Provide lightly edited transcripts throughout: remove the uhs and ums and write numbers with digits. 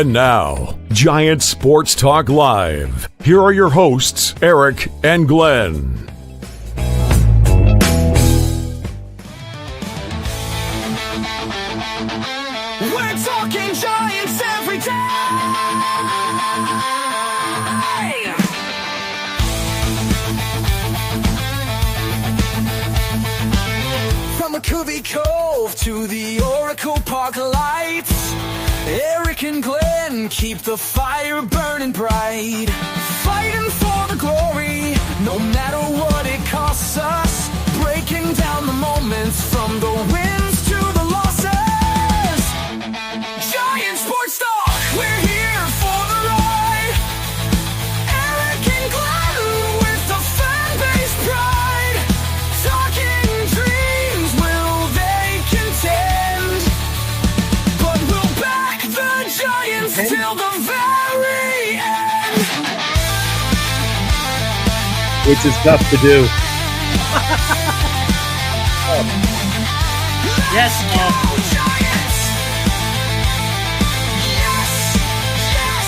And now, Giant Sports Talk Live. Here are your hosts, Eric and Glenn. We're talking Giants every day. From McCovey Cove to the Oracle Park lights, Eric and Glenn keep the fire burning bright, fighting for the glory, no matter what it costs us, breaking down the moments from the wins to the losses. Giant Sports Talk, we're here for the ride. Eric and Glenn with the fan base pride, talking dreams, will they contend? But we'll back the Giants till the very end. Which is tough to do. Yes, Go Giants! Yes, yes,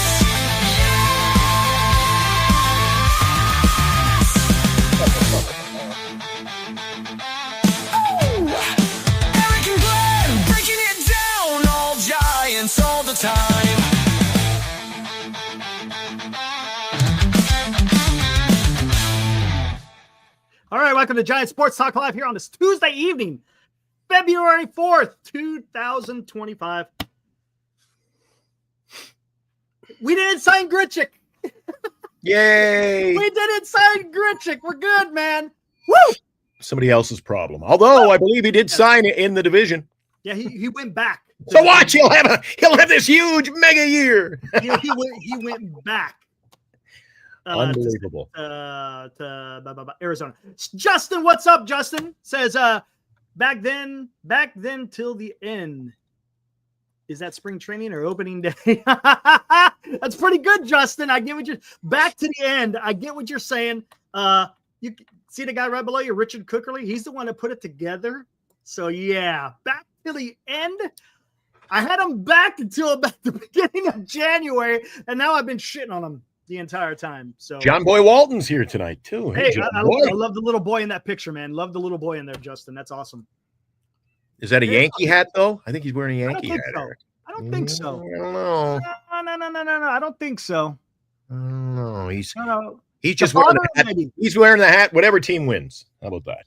yes! Oh! Eric and Glenn breaking it down, all Giants all the time. All right, welcome to Giant Sports Talk Live here on this Tuesday evening, February 4th, 2025. We didn't sign Gritchick. Yay! We didn't sign Gritchick. We're good, man. Woo! Somebody else's problem. Although I believe he did sign it in the division. Yeah, he went back. So watch, he'll have this huge mega year. He went back. Unbelievable. To Arizona. Justin, what's up, Justin? Says back then till the end. Is that spring training or opening day? That's pretty good, Justin. I get what you're back to the end. I get what you're saying. You see the guy right below you, Richard Cookerly. He's the one that put it together. So yeah, back to the end. I had him back until about the beginning of January, and now I've been shitting on him the entire time. So John Boy Walton's here tonight too. hey, John I Boy. love the little boy in that picture, man. Love the little boy in there, Justin. That's awesome. Is that a Yankee hat though? I think he's wearing a I don't Yankee think hat. so. Eric. I don't think so. I don't know. No. I don't think so. I don't know. He's No. just The wearing the father, hat. maybe. He's wearing the hat. Whatever team wins. How about that?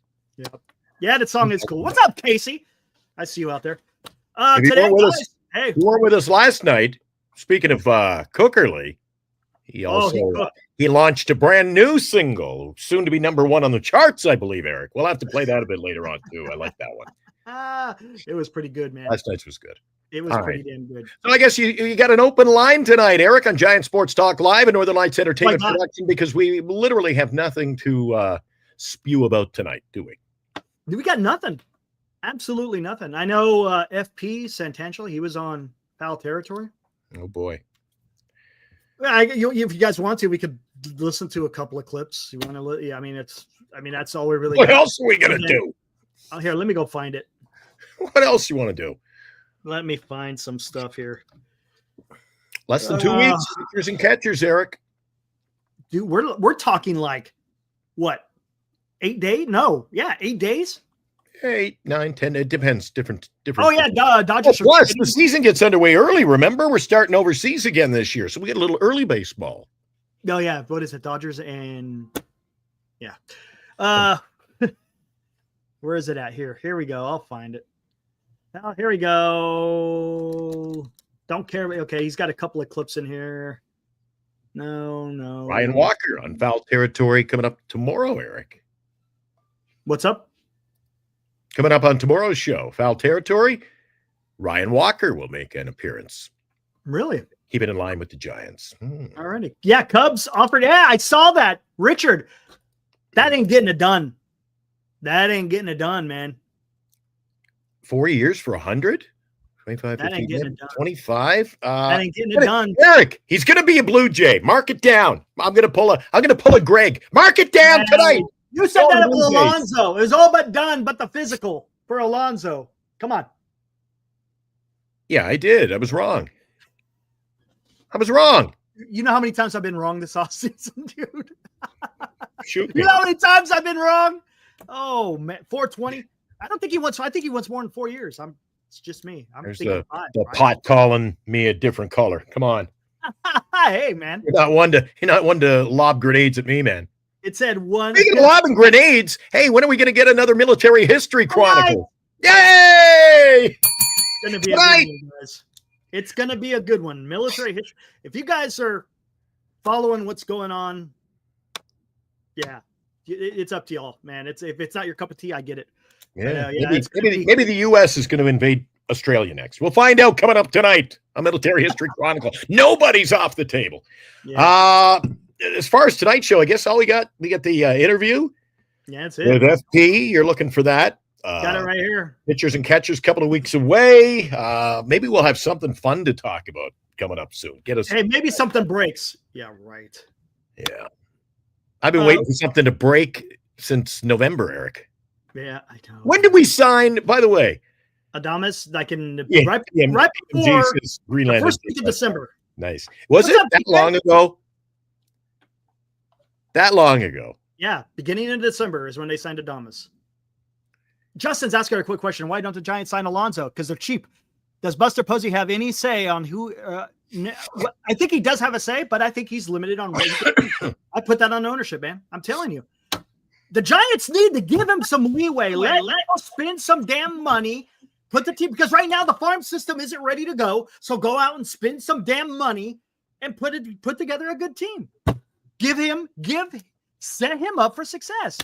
Yeah, that song is cool. What's up, Casey? I see you out there. If you Today, weren't with guys, us- hey, You weren't with us last night. Speaking of Cookerly, he also he launched a brand new single, soon to be number one on the charts, I believe, Eric. We'll have to play that a bit later on, too. I like that one. it was pretty good, man. Last night's was good. It was all pretty right. damn good. So I guess you got an open line tonight, Eric, on Giant Sports Talk Live and Northern Lights Entertainment Why not? Production, because we literally have nothing to spew about tonight, do we? We got nothing. Absolutely nothing. I know FP Santangelo, he was on foul territory. Oh, boy. If you guys want to, we could listen to a couple of clips. You want to? Yeah, I mean, that's all we really. What got. else are we going to do? Oh, here, let me go find it. What else you want to do? Let me find some stuff here. Less than 2 weeks. Pitchers and catchers, Eric. Dude, we're talking like what? 8 days? No, yeah, 8 days. 8, 9, 10. It depends. Different. Oh yeah, Dodgers. Plus, the season gets underway early. Remember, we're starting overseas again this year, so we get a little early baseball. Oh yeah, what is it? Dodgers and yeah. Where is it at? Here we go. I'll find it. Oh, here we go. Don't care. Okay, he's got a couple of clips in here. No. Ryan Walker on foul territory coming up tomorrow, Eric. What's up? Coming up on tomorrow's show, foul territory, Ryan Walker will make an appearance. Really? Keep it in line with the Giants. All righty. Yeah, Cubs offered. Yeah, I saw that. Richard, that ain't getting it done. That ain't getting it done, man. 4 years for 100? 25, That ain't 50, getting it done. 25. That ain't getting it done. Eric, he's gonna be a Blue Jay. Mark it down. I'm gonna pull a Greg. Mark it down tonight. You said Oh, that Blue with Jays. Alonso. It was all but done, but the physical for Alonso. Come on. Yeah, I did. I was wrong. I was wrong. You know how many times I've been wrong this offseason, dude? Shoot You me. know how many times I've been wrong? Oh, man. 420. I think he wants more than 4 years. It's just me. I'm There's thinking the, five, the right? pot calling me a different color. Come on. Hey, man. You're not one to lob grenades at me, man. It said one. Speaking of lobbing grenades, hey, when are we going to get another military history chronicle? Yay! It's going to be a good one, guys. It's going to be a good one. Military history. If you guys are following what's going on, yeah, it's up to y'all, man. If it's not your cup of tea, I get it. Yeah, But, maybe the U.S. is going to invade Australia next. We'll find out coming up tonight on Military History Chronicle. Nobody's off the table. Yeah. As far as tonight's show, I guess we got the interview. Yeah, that's it. With FP. You're looking for that. Got it right here. Pitchers and catchers, a couple of weeks away. Maybe we'll have something fun to talk about coming up soon. Hey, maybe something breaks. Yeah, right. Yeah. I've been waiting for something to break since November, Eric. Yeah, I know. When did we sign, by the way? Adamas, right right before Jesus, Greenland. the first week of December. Nice. Was What's it up, that PK? long ago? That long ago. Yeah, beginning of December is when they signed Adamas. Justin's asking a quick question. Why don't the Giants sign Alonso? Because they're cheap. Does Buster Posey have any say on who? I think he does have a say, but I think he's limited on what he can do. I put that on ownership, man. I'm telling you. The Giants need to give him some leeway. Let him spend some damn money. Put the team, because right now the farm system isn't ready to go. So go out and spend some damn money and put together a good team. Set him up for success.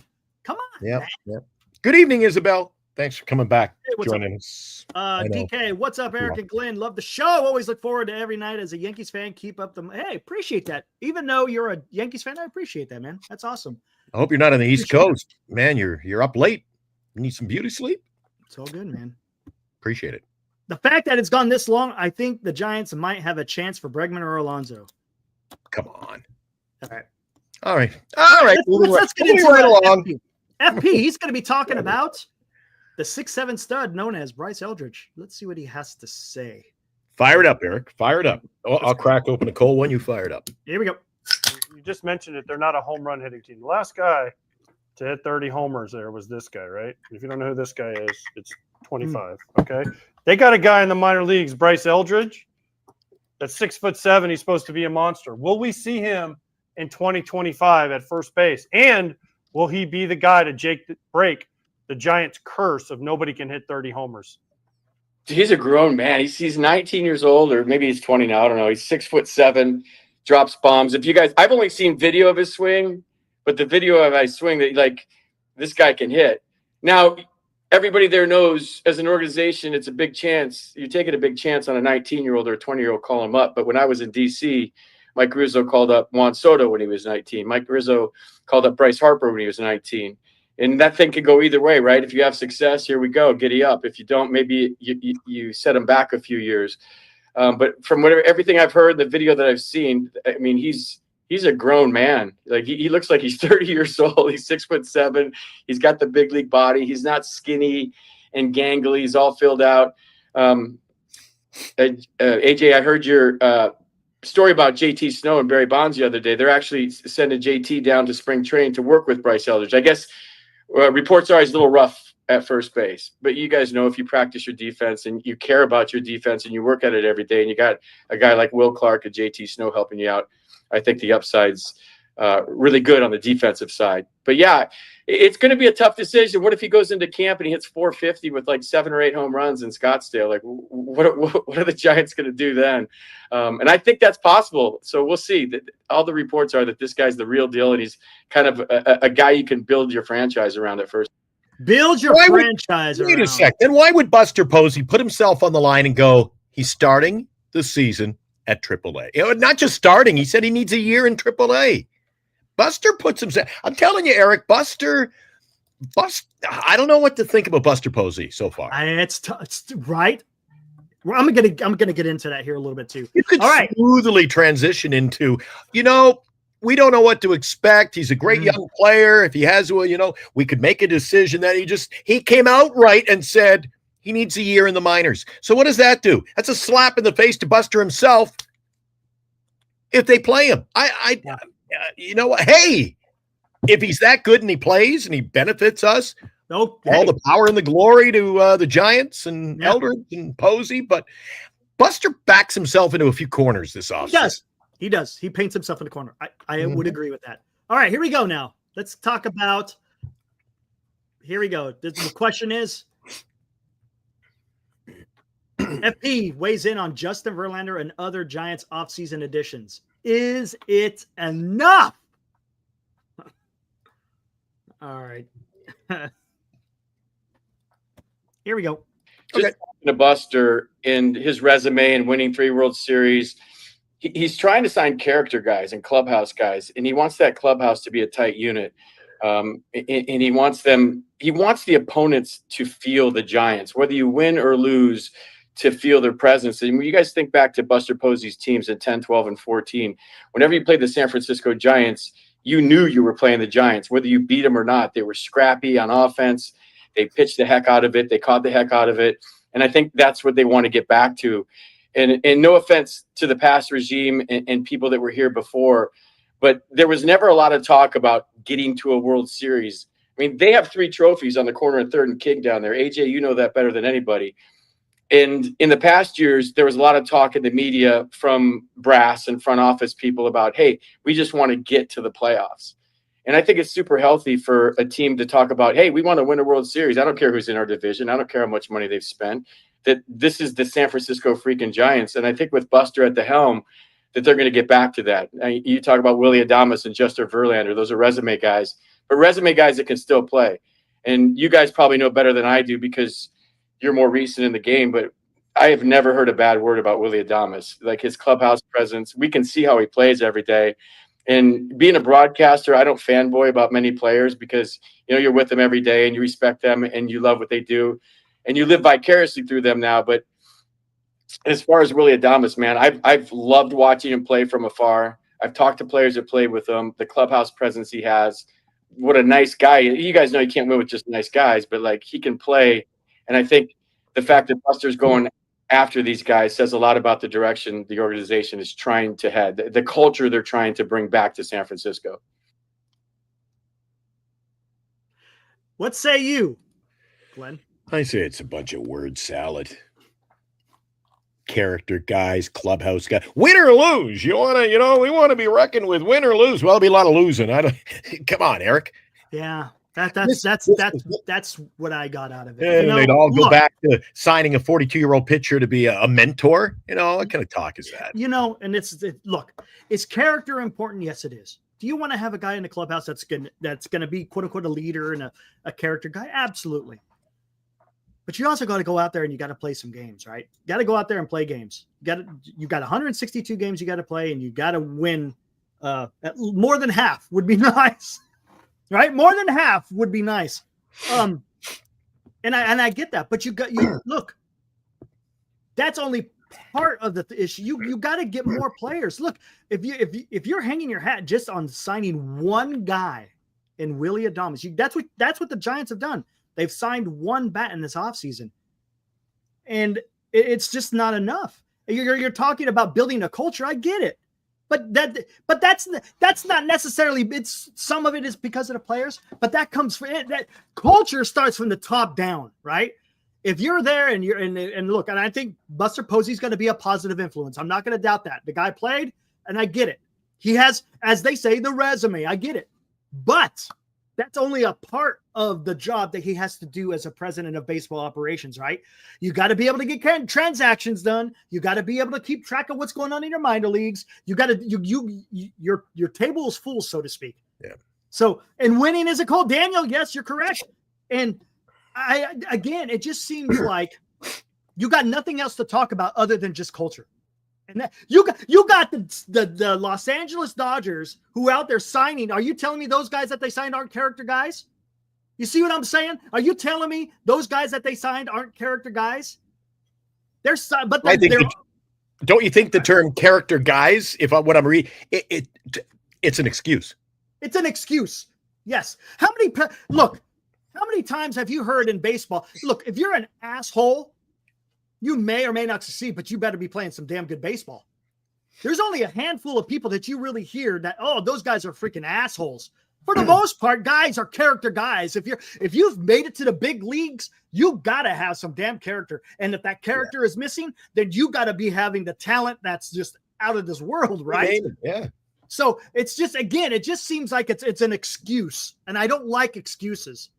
Come on. Yeah. Good evening, Isabel. Thanks for coming back. Hey, what's joining us. DK, what's up, Eric and Glenn? Love the show. Always look forward to every night as a Yankees fan. Keep up the hey, appreciate that. Even though you're a Yankees fan, I appreciate that, man. That's awesome. I hope you're not on the East Coast. Man, you're up late. You need some beauty sleep. It's all good, man. Appreciate it. The fact that it's gone this long, I think the Giants might have a chance for Bregman or Alonso. Come on. All right. Let's get into right along. FP, he's going to be talking about the 6'7" stud known as Bryce Eldridge. Let's see what he has to say. Fire it up, Eric. Fire it up. I'll crack open a cold one. You fire it up. Here we go. You just mentioned it. They're not a home run hitting team. The last guy to hit 30 homers there was this guy, right? If you don't know who this guy is, it's 25. Okay. They got a guy in the minor leagues, Bryce Eldridge, that's 6'7". He's supposed to be a monster. Will we see him in 2025 at first base? And will he be the guy to break the Giants' curse of nobody can hit 30 homers? He's a grown man. He's 19 years old, or maybe he's 20 now. I don't know. He's 6'7", drops bombs. If you guys, I've only seen video of his swing, but the video of his swing that this guy can hit. Now, everybody there knows as an organization, it's a big chance. You're taking a big chance on a 19-year-old or a 20-year-old calling him up. But when I was in D.C., Mike Rizzo called up Juan Soto when he was 19. Mike Rizzo called up Bryce Harper when he was 19. And that thing could go either way, right? If you have success, here we go, giddy up. If you don't, maybe you set him back a few years. But from everything I've heard, the video that I've seen, I mean, he's a grown man. Like he looks like he's 30 years old. He's 6'7". He's got the big league body. He's not skinny and gangly. He's all filled out. AJ, I heard your story about JT Snow and Barry Bonds the other day. They're actually sending JT down to spring training to work with Bryce Eldridge. I guess reports are he's a little rough at first base, but you guys know if you practice your defense and you care about your defense and you work at it every day and you got a guy like Will Clark and JT Snow helping you out, I think the upside's really good on the defensive side. But yeah, it's going to be a tough decision. What if he goes into camp and he hits 450 with like 7 or 8 home runs in Scottsdale? Like, what are the Giants going to do then? And I think that's possible. So we'll see. All the reports are that this guy's the real deal, and he's kind of a guy you can build your franchise around at first. Build your franchise around. Wait a sec. Then why would Buster Posey put himself on the line and go, he's starting the season at AAA? Not just starting. He said he needs a year in AAA. Buster puts himself. I'm telling you, Eric. Buster. I don't know what to think about Buster Posey so far. It's right. Well, I'm gonna get into that here a little bit too. You could smoothly transition into, we don't know what to expect. He's a great young player. If he has, we could make a decision that he came out right and said he needs a year in the minors. So what does that do? That's a slap in the face to Buster himself. if they play him. You know what? Hey, if he's that good and he plays and he benefits us, all the power and the glory to the Giants and Eldridge and Posey. But Buster backs himself into a few corners this offseason. He does. He paints himself in the corner. I would agree with that. All right, here we go now. Let's talk about – here we go. The question is – FP weighs in on Justin Verlander and other Giants offseason additions. Is it enough? All right. Here we go. Just to Buster and his resume and winning 3 World Series, he's trying to sign character guys and clubhouse guys, and he wants that clubhouse to be a tight unit. And he wants the opponents to feel the Giants, whether you win or lose, to feel their presence. And when you guys think back to Buster Posey's teams in 10, 12, and 14, whenever you played the San Francisco Giants, you knew you were playing the Giants, whether you beat them or not. They were scrappy on offense. They pitched the heck out of it. They caught the heck out of it. And I think that's what they want to get back to. And no offense to the past regime and people that were here before, but there was never a lot of talk about getting to a World Series. I mean, they have 3 trophies on the corner of 3rd and King down there. AJ, you know that better than anybody. And in the past years, there was a lot of talk in the media from brass and front office people about, hey, we just want to get to the playoffs. And I think it's super healthy for a team to talk about, hey, we want to win a World Series. I don't care who's in our division. I don't care how much money they've spent. That this is the San Francisco freaking Giants. And I think with Buster at the helm, that they're going to get back to that. You talk about Willie Adames and Justin Verlander. Those are resume guys, but resume guys that can still play. And you guys probably know better than I do because you're more recent in the game, but I have never heard a bad word about Willie Adames. Like his clubhouse presence, we can see how he plays every day. And being a broadcaster, I don't fanboy about many players because, you know, you're with them every day and you respect them and you love what they do and you live vicariously through them now. But as far as Willie Adames, man, I've loved watching him play from afar. I've talked to players that play with him, the clubhouse presence he has. What a nice guy. You guys know you can't win with just nice guys, but like he can play. And I think the fact that Buster's going after these guys says a lot about the direction the organization is trying to head, the culture they're trying to bring back to San Francisco. What say you, Glenn? I say it's a bunch of word salad. Character guys, clubhouse guys, win or lose. We want to be reckoned with win or lose. Well, there'll be a lot of losing. Come on, Eric. Yeah. That's what I got out of it. And they'd all go back to signing a 42-year-old pitcher to be a mentor. What kind of talk is that? And is character important? Yes, it is. Do you want to have a guy in the clubhouse that's gonna be quote unquote a leader and a character guy? Absolutely. But you also got to go out there and you got to play some games, right? You got to go out there and play games. You got 162 games you got to play, and you got to win. More than half would be nice. Right, more than half would be nice, and I get that, but you look. That's only part of the issue. You got to get more players. Look, if you're hanging your hat just on signing one guy in Willie Adames, that's what the Giants have done. They've signed one bat in this offseason, and it's just not enough. You're talking about building a culture. I get it. But that's not necessarily. It's some of it is because of the players, but that comes from that culture starts from the top down, right? If you're there and look, and I think Buster Posey's going to be a positive influence. I'm not going to doubt that. The guy played, and I get it. He has, as they say, the resume. I get it, but that's only a part of the job that he has to do as a president of baseball operations, right? You got to be able to get transactions done. You got to be able to keep track of what's going on in your minor leagues. You got to, your table is full, so to speak. Yeah. So, and winning is a call. Daniel, yes, you're correct. And again, it just seems like you got nothing else to talk about other than just culture. And that, you got the Los Angeles Dodgers who are out there signing. Are you telling me those guys that they signed aren't character guys? You see what I'm saying? Are you telling me those guys that they signed aren't character guys? Don't you think the term character guys, what I'm reading, it's an excuse. It's an excuse. Yes. How many times have you heard in baseball? Look, if you're an asshole, you may or may not succeed, but you better be playing some damn good baseball. There's only a handful of people that you really hear that, oh, those guys are freaking assholes. For the most part, guys are character guys. If you've made it to the big leagues, you gotta have some damn character. And if that character is missing, then you gotta be having the talent that's just out of this world, right? Yeah. So it's just, again, it just seems like it's an excuse, and I don't like excuses.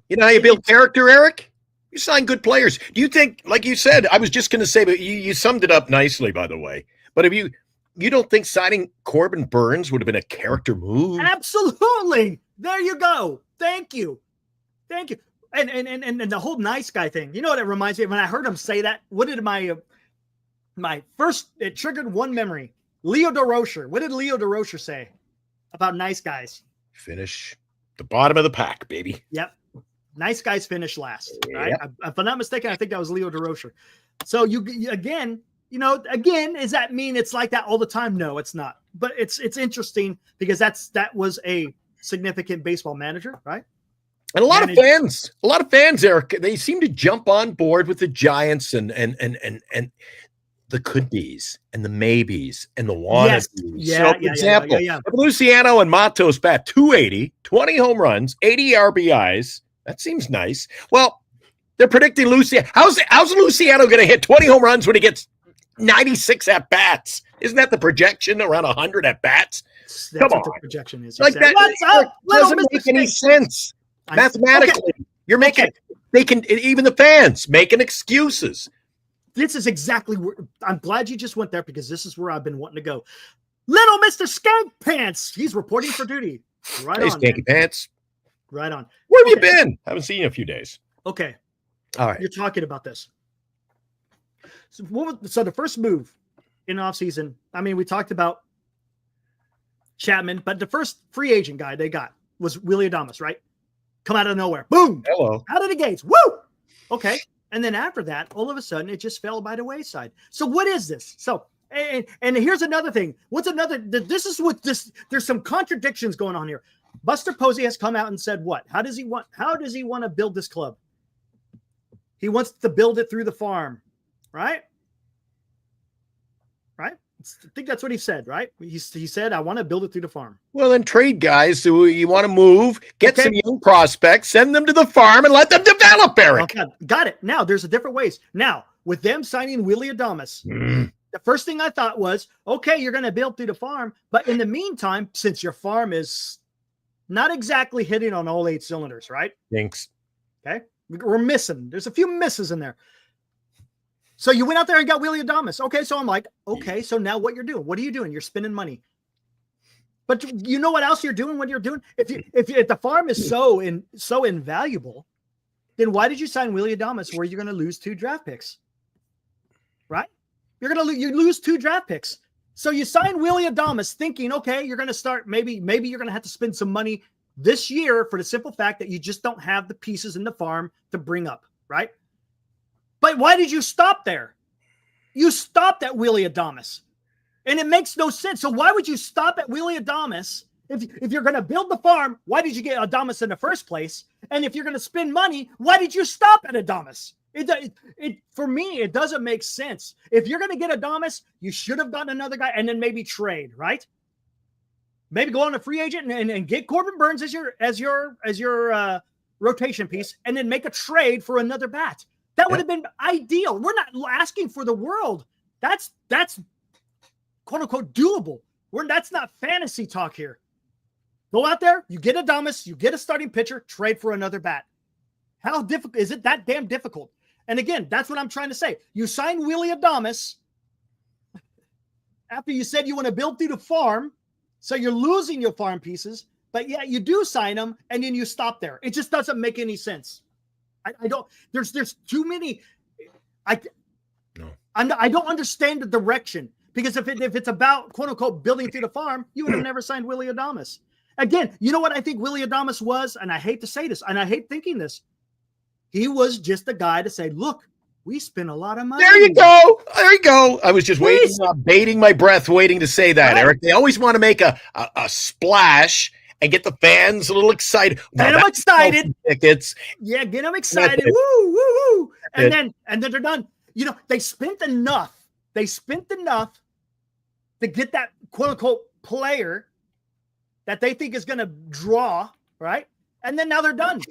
You know how you build character, Eric? You sign good players. Do you think, like you said, I was just going to say, but you summed it up nicely, by the way. But if you don't think signing Corbin Burns would have been a character move? Absolutely. There you go. Thank you. And the whole nice guy thing. You know what it reminds me of? When I heard him say that, what did my first, it triggered one memory. Leo DeRocher. What did Leo DeRocher say about nice guys? Finish the bottom of the pack, baby. Yep. Nice guys finish last, right? Yep. If I'm not mistaken, I think that was Leo DeRocher. So you again, does that mean it's like that all the time? No, it's not. But it's interesting because that was a significant baseball manager, right? And a lot of fans, Eric, they seem to jump on board with the Giants and the could be's and the maybes and the wannabes. Yes. For example, Luciano and Matos bat 280, 20 home runs, 80 RBIs. That seems nice. Well, they're predicting Luciano. How's Luciano going to hit 20 home runs when he gets 96 at bats? Isn't that the projection, around 100 at bats? Come on, the projection is like that. What's up? Doesn't make any sense mathematically. Okay. You're making they can, even the fans making excuses. This is exactly where I'm glad you just went there, because this is where I've been wanting to go. Little Mr. Skank Pants. He's reporting for duty. Right on. Skanky Pants. Right on. Where have you been? Haven't seen you in a few days. Okay. All right. You're talking about this. So the first move in offseason, I mean, we talked about Chapman, but the first free agent guy they got was Willie Adames, right? Come out of nowhere. Boom. Hello. Out of the gates. Woo. Okay. And then after that, all of a sudden, it just fell by the wayside. So what is this? So, and here's another thing. This is what there's some contradictions going on here. Buster Posey has come out and said what? How does he want to build this club? He wants to build it through the farm, right? Right? I think that's what he said, right? He said, I want to build it through the farm. Well, then trade guys who you want to move, get some young prospects, send them to the farm, and let them develop, Eric. Okay, got it. Now, there's a different ways. Now, with them signing Willie Adames, the first thing I thought was, okay, you're going to build through the farm, but in the meantime, since your farm is not exactly hitting on all 8 cylinders, right? Thanks. Okay. We're missing. There's a few misses in there. So you went out there and got Willie Adames. Okay. So I'm like, okay, so now what you're doing? What are you doing? You're spending money. But you know what else you're doing when you're doing? If the farm is so invaluable, then why did you sign Willie Adames where you're going to lose 2 draft picks? Right? You lose 2 draft picks. So you sign Willie Adames thinking, okay, you're going to start, maybe you're going to have to spend some money this year for the simple fact that you just don't have the pieces in the farm to bring up, right? But why did you stop there? You stopped at Willie Adames, and it makes no sense. So why would you stop at Willie Adames? If you're going to build the farm, why did you get Adames in the first place? And if you're going to spend money, why did you stop at Adames? For me, it doesn't make sense. If you're going to get Adames, you should have gotten another guy and then maybe trade, right? Maybe go on a free agent and get Corbin Burns as your rotation piece, and then make a trade for another bat. That would have been ideal. We're not asking for the world. That's quote unquote doable. That's not fantasy talk here. Go out there, you get Adames, you get a starting pitcher, trade for another bat. How difficult is it? That damn difficult. And again, that's what I'm trying to say. You sign Willie Adames after you said you want to build through the farm, so you're losing your farm pieces, but yeah, you do sign them, and then you stop there. It just doesn't make any sense. I don't. There's too many. I don't understand the direction, because if it's about quote unquote building through the farm, you would have never signed Willie Adames. Again, you know what I think Willie Adames was, and I hate to say this, and I hate thinking this. He was just the guy to say, look, we spent a lot of money. There you go. There you go. I was just waiting, baiting my breath, waiting to say that, Eric. They always want to make a splash and get the fans a little excited. Get them excited. Tickets. Yeah, get them excited. Woo, woo, woo. And then they're done. You know, they spent enough. to get that quote unquote player that they think is going to draw, right? And then now they're done.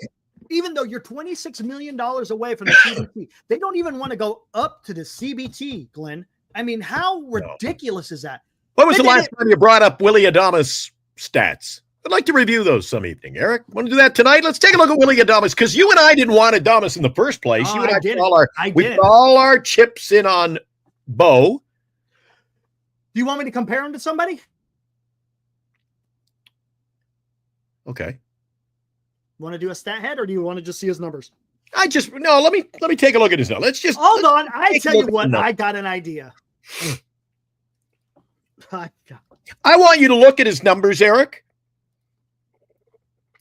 Even though you're $26 million away from the CBT, they don't even want to go up to the CBT, Glenn. I mean, how ridiculous is that? When was the last time you brought up Willie Adames stats? I'd like to review those some evening, Eric. Want to do that tonight? Let's take a look at Willie Adames, because you and I didn't want Adames in the first place. Oh, You and I I did put all our chips in on Bo. Do you want me to compare him to somebody? Okay. Want to do a stat head, or do you want to just see his numbers? Let me take a look at his numbers. Hold on. I tell you what, I got an idea. I want you to look at his numbers, Eric.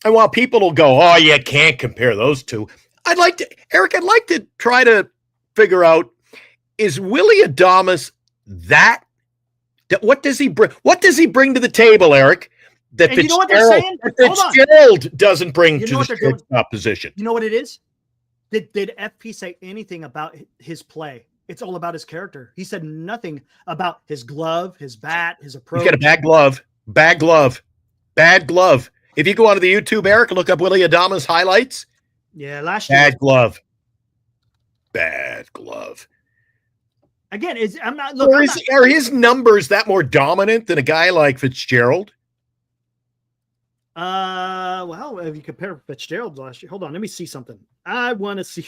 And while people will go, oh, you can't compare those two. I'd like to try to figure out, is Willie Adames what does he bring? What does he bring to the table, Eric? That and you know what they're saying? Fitzgerald doesn't bring to the shortstop position. You know what it is? Did FP say anything about his play? It's all about his character. He said nothing about his glove, his bat, his approach. He's got a bad glove. Bad glove. Bad glove. If you go onto the YouTube, Eric, and look up Willie Adames highlights. Yeah, last year. Bad glove. Bad glove. Again, are his numbers that more dominant than a guy like Fitzgerald? Well, if you compare Fitzgerald last year, hold on, let me see something. I want to see.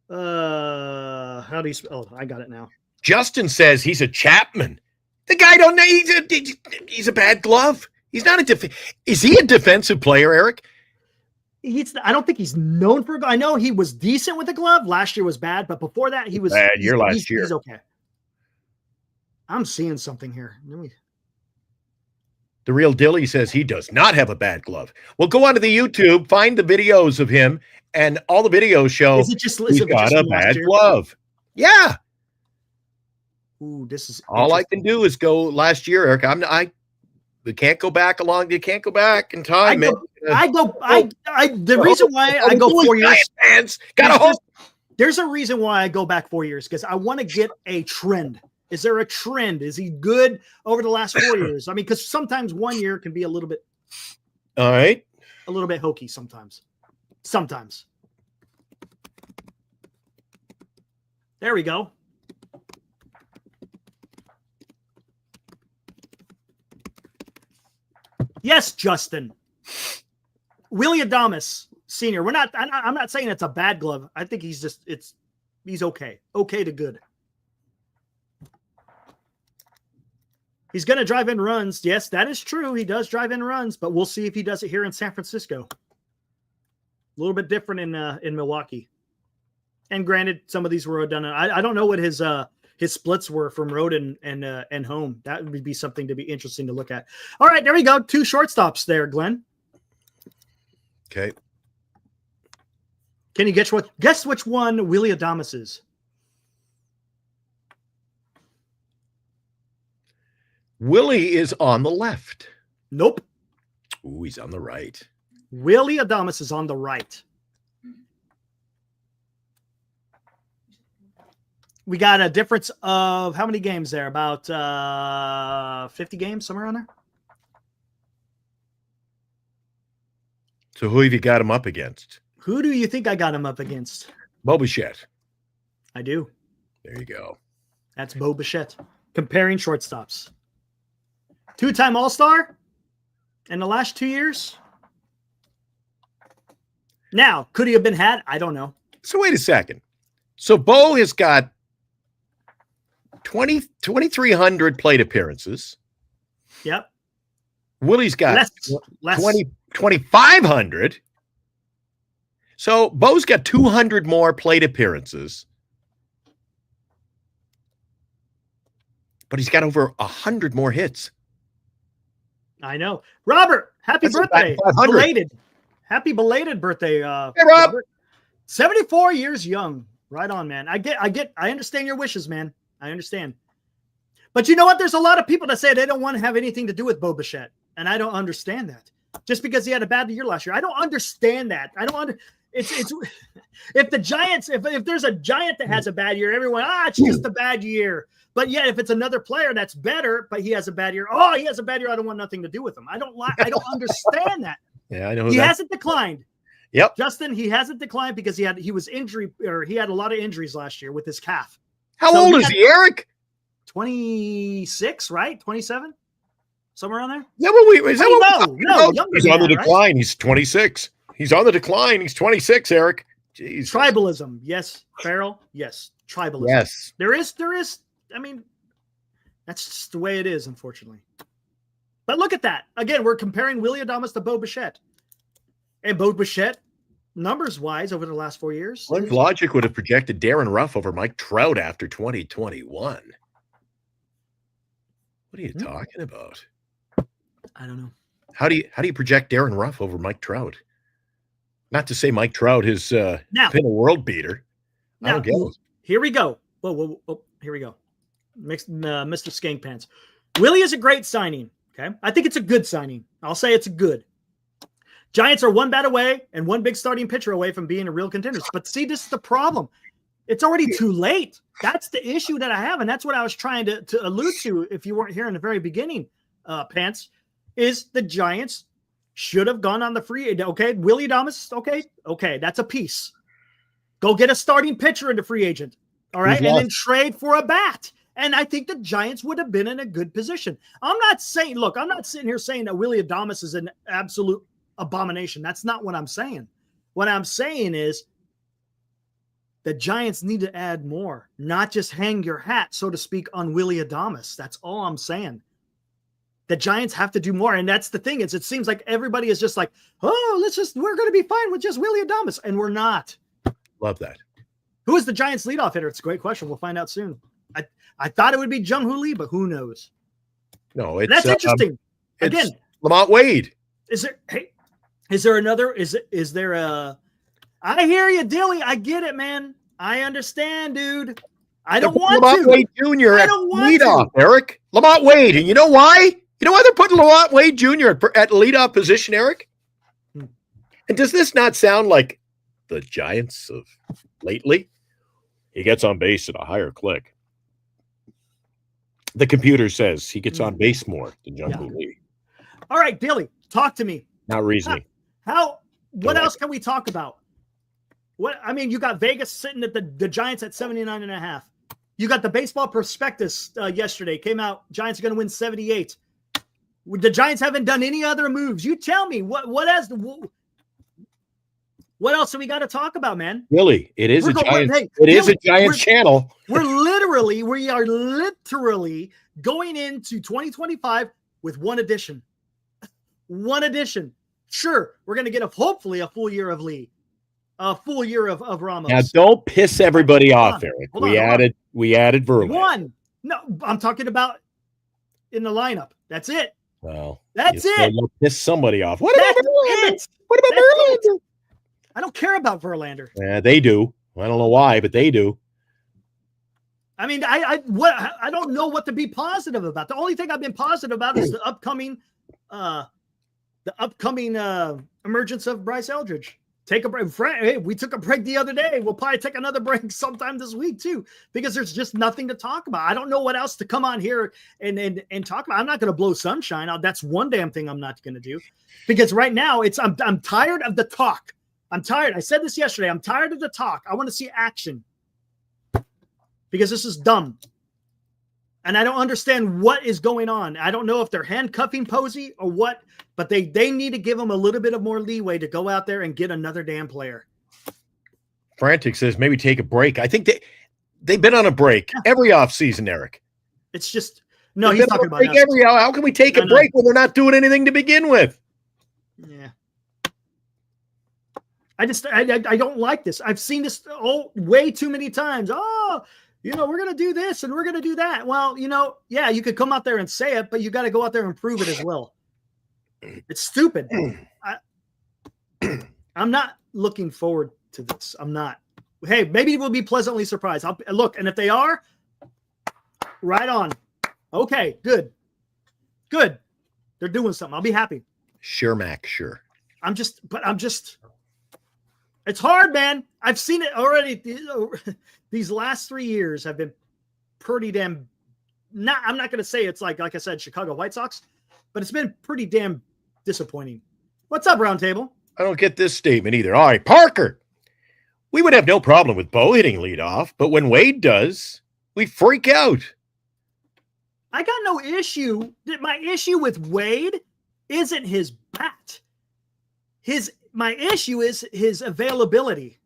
How do you spell? Oh, I got it now. Justin says he's a Chapman. The guy don't know. He's a bad glove. He's not Is he a defensive player, Eric? I don't think he's known for. I know he was decent with the glove. Last year was bad, but before that, he was bad year last year. He's okay. I'm seeing something here. The Real Dilly says he does not have a bad glove. Well, go onto the YouTube, find the videos of him, and all the videos show he's got a bad glove. Yeah. Ooh, this is all I can do is go last year, Eric. We can't go back along. You can't go back in time. The reason why I go 4 years. Fans gotta hope. There's a reason why I go back 4 years, because I want to get a trend. Is there a trend? Is he good over the last 4 years? I mean, because sometimes 1 year can be a little bit. All right. A little bit hokey sometimes. Sometimes. There we go. Yes, Justin. Willie Adames Sr. I'm not saying it's a bad glove. I think he's okay. Okay to good. He's going to drive in runs. Yes, that is true. He does drive in runs, but we'll see if he does it here in San Francisco. A little bit different in Milwaukee. And granted, some of these were done. I don't know what his splits were from road and home. That would be something to be interesting to look at. All right, there we go. 2 shortstops there, Glenn. Okay. Can you guess which one Willie Adames is? Willie is on the left. Nope. Ooh, he's on the right. Willie Adames is on the right. We got a difference of how many games there? About 50 games, somewhere on there. So who have you got him up against? Who do you think I got him up against? Bo Bichette. I do. There you go. That's Bo Bichette. Comparing shortstops. 2-time All-Star in the last 2 years. Now, could he have been had? I don't know. So wait a second. So Bo has got 2,300 plate appearances. Yep. Willie's got less. 2,500. So Bo's got 200 more plate appearances. But he's got over 100 more hits. I know. Robert, happy birthday. Belated. Happy belated birthday. Hey, Robert. 74 years young. Right on, man. I understand your wishes, man. I understand. But you know what? There's a lot of people that say they don't want to have anything to do with Bo Bichette. And I don't understand that. Just because he had a bad year last year. I don't understand that. If the Giants, if there's a Giant that has a bad year, everyone, it's just a bad year. But yet, if it's another player that's better, but he has a bad year, he has a bad year, I don't want nothing to do with him. I don't understand that. Yeah, I know. He hasn't declined. Yep. Justin, he hasn't declined because he had a lot of injuries last year with his calf. How old is he, Eric? 26, right? 27? Somewhere around there? Yeah, well, no, he's on the decline. Right? He's 26. He's on the decline. He's 26, Eric. Jeez. Tribalism. Yes. Farrell. Yes. Tribalism. Yes. There is. I mean, that's just the way it is, unfortunately. But look at that. Again, we're comparing Willie Adames to Bo Bichette. And Bo Bichette, numbers-wise, over the last 4 years. What logic would have projected Darren Ruff over Mike Trout after 2021? What are you talking about? I don't know. How do you project Darren Ruff over Mike Trout? Not to say Mike Trout has been a world beater. I don't get it. Here we go. Whoa, here we go. Mr. Skank Pants. Willie is a great signing. Okay. I think it's a good signing. I'll say it's good. Giants are one bat away and one big starting pitcher away from being a real contender. But see, this is the problem. It's already too late. That's the issue that I have. And that's what I was trying to allude to if you weren't here in the very beginning, Pants, is the Giants should have gone on the free. Okay, Willie Adames, okay, that's a piece. Go get a starting pitcher in the free agent, all right, and then trade for a bat. And I think the Giants would have been in a good position. I'm not sitting here saying that Willie Adames is an absolute abomination. That's not what I'm saying. What I'm saying is the Giants need to add more, not just hang your hat, so to speak, on Willie Adames. That's all I'm saying. The Giants have to do more. And that's the thing. It seems like everybody is just like, we're going to be fine with just Willie Adames. And we're not. Love that. Who is the Giants leadoff hitter? It's a great question. We'll find out soon. I thought it would be Jung-Hoo Lee, but who knows? No, that's interesting. Again, Lamont Wade. I hear you, Dilly. I get it, man. I understand, dude. I don't want Lamont Wade Jr. at leadoff, Eric. Lamont Wade. And you know why? You know why they're putting Lamont Wade Jr. at leadoff position, Eric? And does this not sound like the Giants of lately? He gets on base at a higher click. The computer says he gets on base more than Jung-Hoo Lee. All right, Dilly, talk to me. Not reasoning. What else can we talk about? You got Vegas sitting at the Giants at 79.5. You got the Baseball Prospectus yesterday. Came out, Giants are going to win 78. The Giants haven't done any other moves. You tell me, what else do we got to talk about, man? Really, it is a Giants channel. We are literally going into 2025 with one addition. One addition. Sure, we're going to get hopefully a full year of Lee. A full year of Ramos. Now, don't piss everybody off, Eric. We added Verlander. One. No, I'm talking about in the lineup. That's it. Well, that's it. You'll piss somebody off. What about Verlander? I don't care about Verlander. Yeah, they do. I don't know why, but they do. I mean, I don't know what to be positive about. The only thing I've been positive about is the upcoming emergence of Bryce Eldridge. Take a break. Hey, we took a break the other day. We'll probably take another break sometime this week too, because there's just nothing to talk about. I don't know what else to come on here and talk about. I'm not going to blow sunshine out. That's one damn thing I'm not going to do, because right now I'm tired of the talk. I'm tired. I said this yesterday. I'm tired of the talk. I want to see action, because this is dumb. And I don't understand what is going on. I don't know if they're handcuffing Posey or what, but they need to give him a little bit of more leeway to go out there and get another damn player. Frantic says maybe take a break. I think they've been on a break every offseason, Eric. It's just he's talking about how can we take a break when they're not doing anything to begin with? Yeah. I don't like this. I've seen this way too many times. We're going to do this and we're going to do that. Well, you could come out there and say it, but you got to go out there and prove it as well. It's stupid. I'm not looking forward to this. I'm not. Hey, maybe we'll be pleasantly surprised. Look, and if they are, right on. Okay, good. They're doing something. I'll be happy. Sure, Mac, sure. I'm just It's hard, man. I've seen it already. These last 3 years have been pretty damn. I'm not going to say it's like I said, Chicago White Sox, but it's been pretty damn disappointing. What's up, Roundtable? I don't get this statement either. All right, Parker. We would have no problem with Bo hitting leadoff, but when Wade does, we freak out. I got no issue. My issue with Wade isn't his bat. My issue is his availability.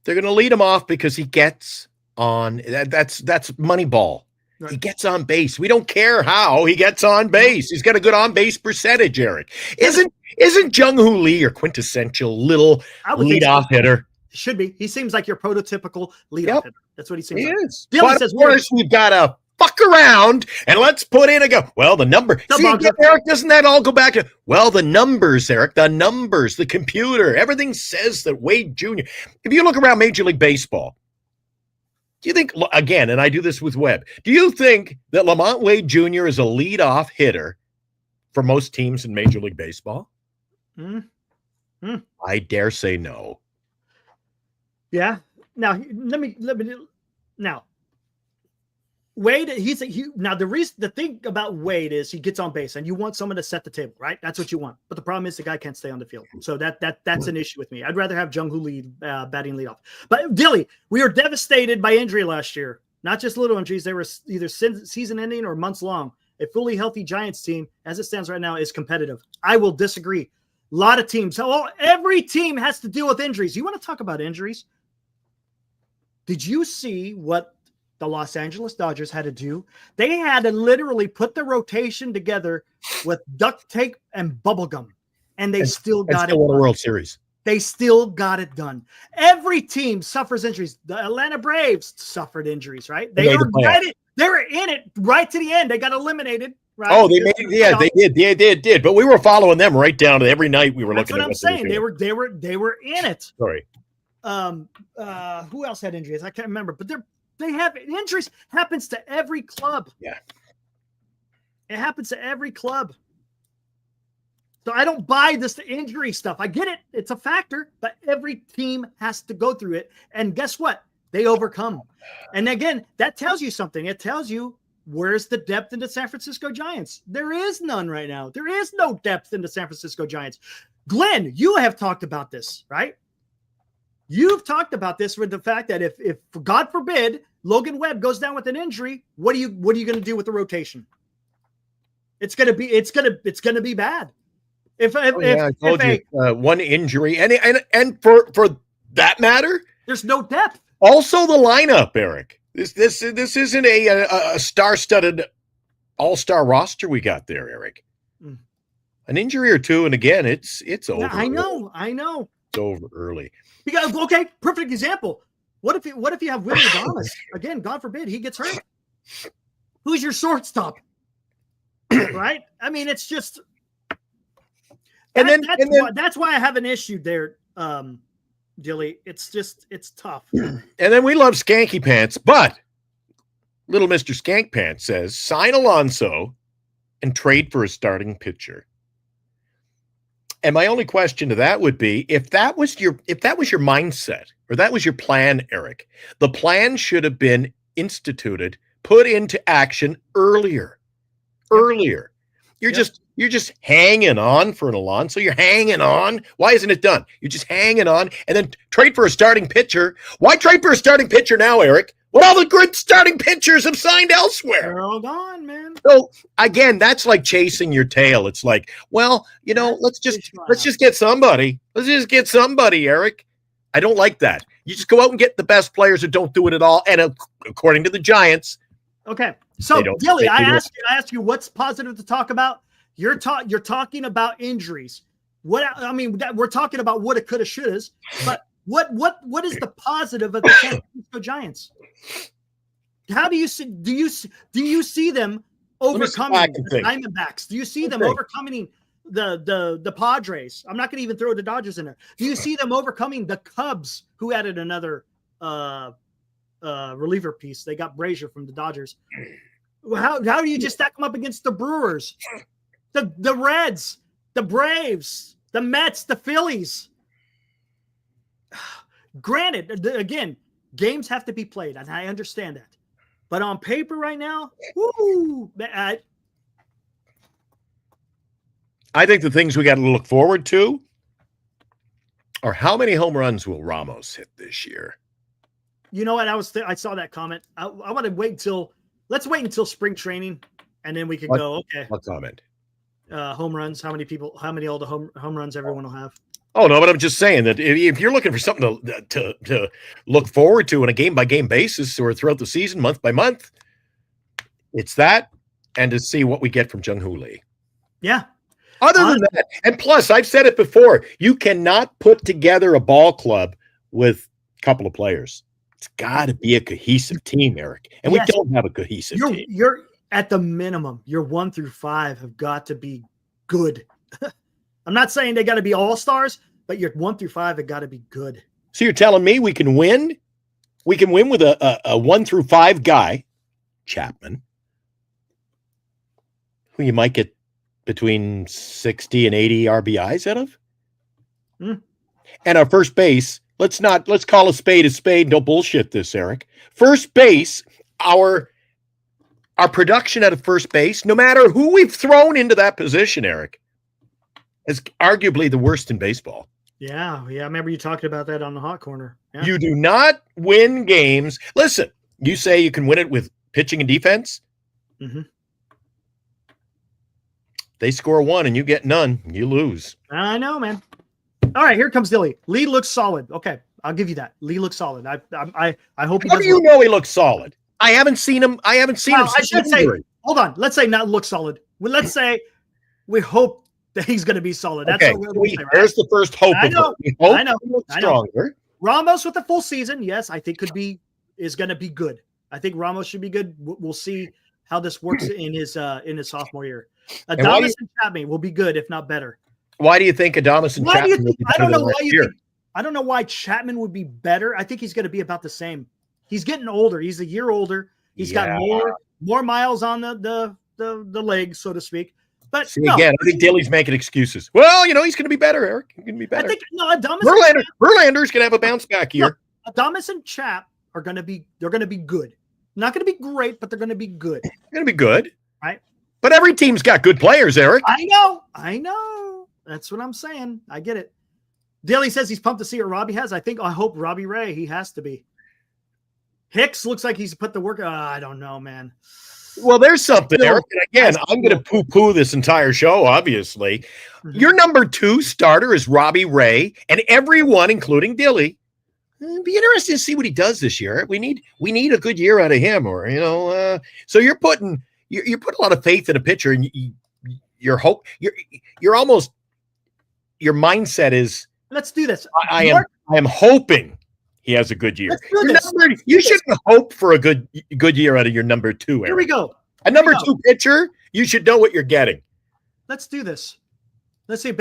They're going to lead him off because he gets on. That's Moneyball. Right. He gets on base. We don't care how he gets on base. He's got a good on base percentage, Eric. Isn't Jung-Hoo Lee your quintessential little leadoff hitter? Should be. He seems like your prototypical leadoff hitter. That's what he seems like. Is. But of course, we've got to fuck around and let's put in a go. Well, the number. See, again, Eric, doesn't that all go back to, well, the numbers, Eric, the numbers, the computer, everything says that Wade Jr. If you look around Major League Baseball, do you think, again, and I do this with Webb, do you think that Lamont Wade Jr. is a leadoff hitter for most teams in Major League Baseball? I dare say no. Yeah. Now, let me now. Wade, the thing about Wade is he gets on base and you want someone to set the table, right? That's what you want. But the problem is the guy can't stay on the field. So that's an issue with me. I'd rather have Jung-Hoo Lee batting leadoff. But Dilly, we were devastated by injury last year. Not just little injuries. They were either season ending or months long. A fully healthy Giants team, as it stands right now, is competitive. I will disagree. A lot of teams. Every team has to deal with injuries. You want to talk about injuries? Did you see what the Los Angeles Dodgers had to do? They had to literally put the rotation together with duct tape and bubble gum, and they still got it. Won a World Series. They still got it done. Every team suffers injuries. The Atlanta Braves suffered injuries, right? They were in it right to the end. They got eliminated. Right? Oh, they made it. Yeah, they did. But we were following them right down to every night. We were looking at what I'm saying. They were in it. Sorry. Who else had injuries? I can't remember, but they have injuries. Happens to every club. Yeah. It happens to every club. So I don't buy this injury stuff. I get it. It's a factor, but every team has to go through it. And guess what? They overcome. And again, that tells you something. It tells you where's the depth in the San Francisco Giants. There is none right now. There is no depth in the San Francisco Giants. Glenn, you have talked about this, right? You've talked about this with the fact that if God forbid Logan Webb goes down with an injury, what are you going to do with the rotation? It's going to be bad. I told you one injury and for that matter, there's no depth. Also the lineup, Eric. This isn't a star-studded all-star roster we got there, Eric. An injury or two, and again, it's over. Yeah, I know. It's over early. Because perfect example. What if you have Willie Adames again? God forbid he gets hurt. Who's your shortstop? Right? I mean, it's just. That's why I have an issue there, Dilly. It's tough. And then we love Skanky Pants, but little Mr. Skank Pants says sign Alonso and trade for a starting pitcher. And my only question to that would be, if that was your mindset or that was your plan, Eric, the plan should have been instituted, put into action earlier. You're just hanging on for an Alonso. You're hanging on. Why isn't it done? You're just hanging on and then trade for a starting pitcher. Why trade for a starting pitcher now, Eric? When all the good starting pitchers have signed elsewhere. They're all gone, man. So again, that's like chasing your tail. It's like, well, let's just get somebody. Let's just get somebody, Eric. I don't like that. You just go out and get the best players who don't do it at all. And according to the Giants. Okay. So Dilly, I asked you what's positive to talk about. You're talking about injuries. We're talking about what it coulda, shouldas, but what is the positive of the San Francisco Giants? How do you see them overcoming the Diamondbacks? Do you see them overcoming the Padres? I'm not going to even throw the Dodgers in there. Do you see them overcoming the Cubs, who added another reliever piece? They got Brazier from the Dodgers. How do you just stack them up against the Brewers, the Reds, the Braves, the Mets, the Phillies. Granted, again, games have to be played, and I understand that. But on paper right now, woo, I think the things we got to look forward to are how many home runs will Ramos hit this year? you know what? I saw that comment. I want to let's wait until spring training, and then we can go, okay. What comment? Home runs, how many all the home runs everyone will have. Oh, no, but I'm just saying that if you're looking for something to look forward to on a game-by-game basis or throughout the season, month by month, it's that and to see what we get from Jung Hoo Lee. Yeah. Other than that, and plus, I've said it before, you cannot put together a ball club with a couple of players. It's got to be a cohesive team, Eric. And Yes. we don't have a cohesive team. You're at the minimum, your 1 through 5 have got to be good. I'm not saying they got to be all-stars, but your 1 through 5 have got to be good. So you're telling me we can win? We can win with a 1 through 5 guy, Chapman, who you might get between 60 and 80 RBIs out of? And our first base, let's call a spade. Don't bullshit this, Eric. First base, our production at a first base, no matter who we've thrown into that position, Eric, is arguably the worst in baseball. Yeah. I remember you talking about that on the Hot Corner. Yeah. You do not win games. Listen, you say you can win it with pitching and defense. Mm-hmm. They score 1 and you get none. You lose. I know, man. All right, here comes Dilly. Lee looks solid. Okay, I'll give you that. Lee looks solid. I hope he How does. do you know he looks solid? I haven't seen him. Well, him. I should say, hold on. Let's say not look solid. Well, let's say we hope that he's going to be solid. That's okay. what we'll say, right? There's the first hope. I know. We hope I know. he looks I know. stronger. Ramos with the full season, yes, I think is going to be good. I think Ramos should be good. We'll see how this works in his sophomore year. Adames and Chapman will be good, if not better. Why do you think Adames and Chapman will be better than last year? I don't know why Chapman would be better. I think he's going to be about the same. He's getting older. He's a year older. He's got more miles on the leg, so to speak. But again, I think Dilly's making excuses. Well, he's going to be better, Eric. He's going to be better. I think Adames Verlander's going to have a bounce back year. Adames and Chap are going to be good. Not going to be great, but they're going to be good. They're going to be good, right? But every team's got good players, Eric. I know. That's what I'm saying. I get it. Dilly says he's pumped to see what Robbie has. I hope Robbie Ray. He has to be. Hicks looks like he's put the work. I don't know, man. Well, there's something, Eric. And again, I'm going to poo-poo this entire show, obviously. Mm-hmm. Your number 2 starter is Robbie Ray, and everyone, including Dilly, it'd be interesting to see what he does this year. We need a good year out of him, so you're putting a lot of faith in a pitcher, and your mindset is, let's do this. I am hoping he has a good year. You shouldn't hope for a good year out of your number 2. Eric. Here we go. A number 2 pitcher, you should know what you're getting. Let's do this. Let's see.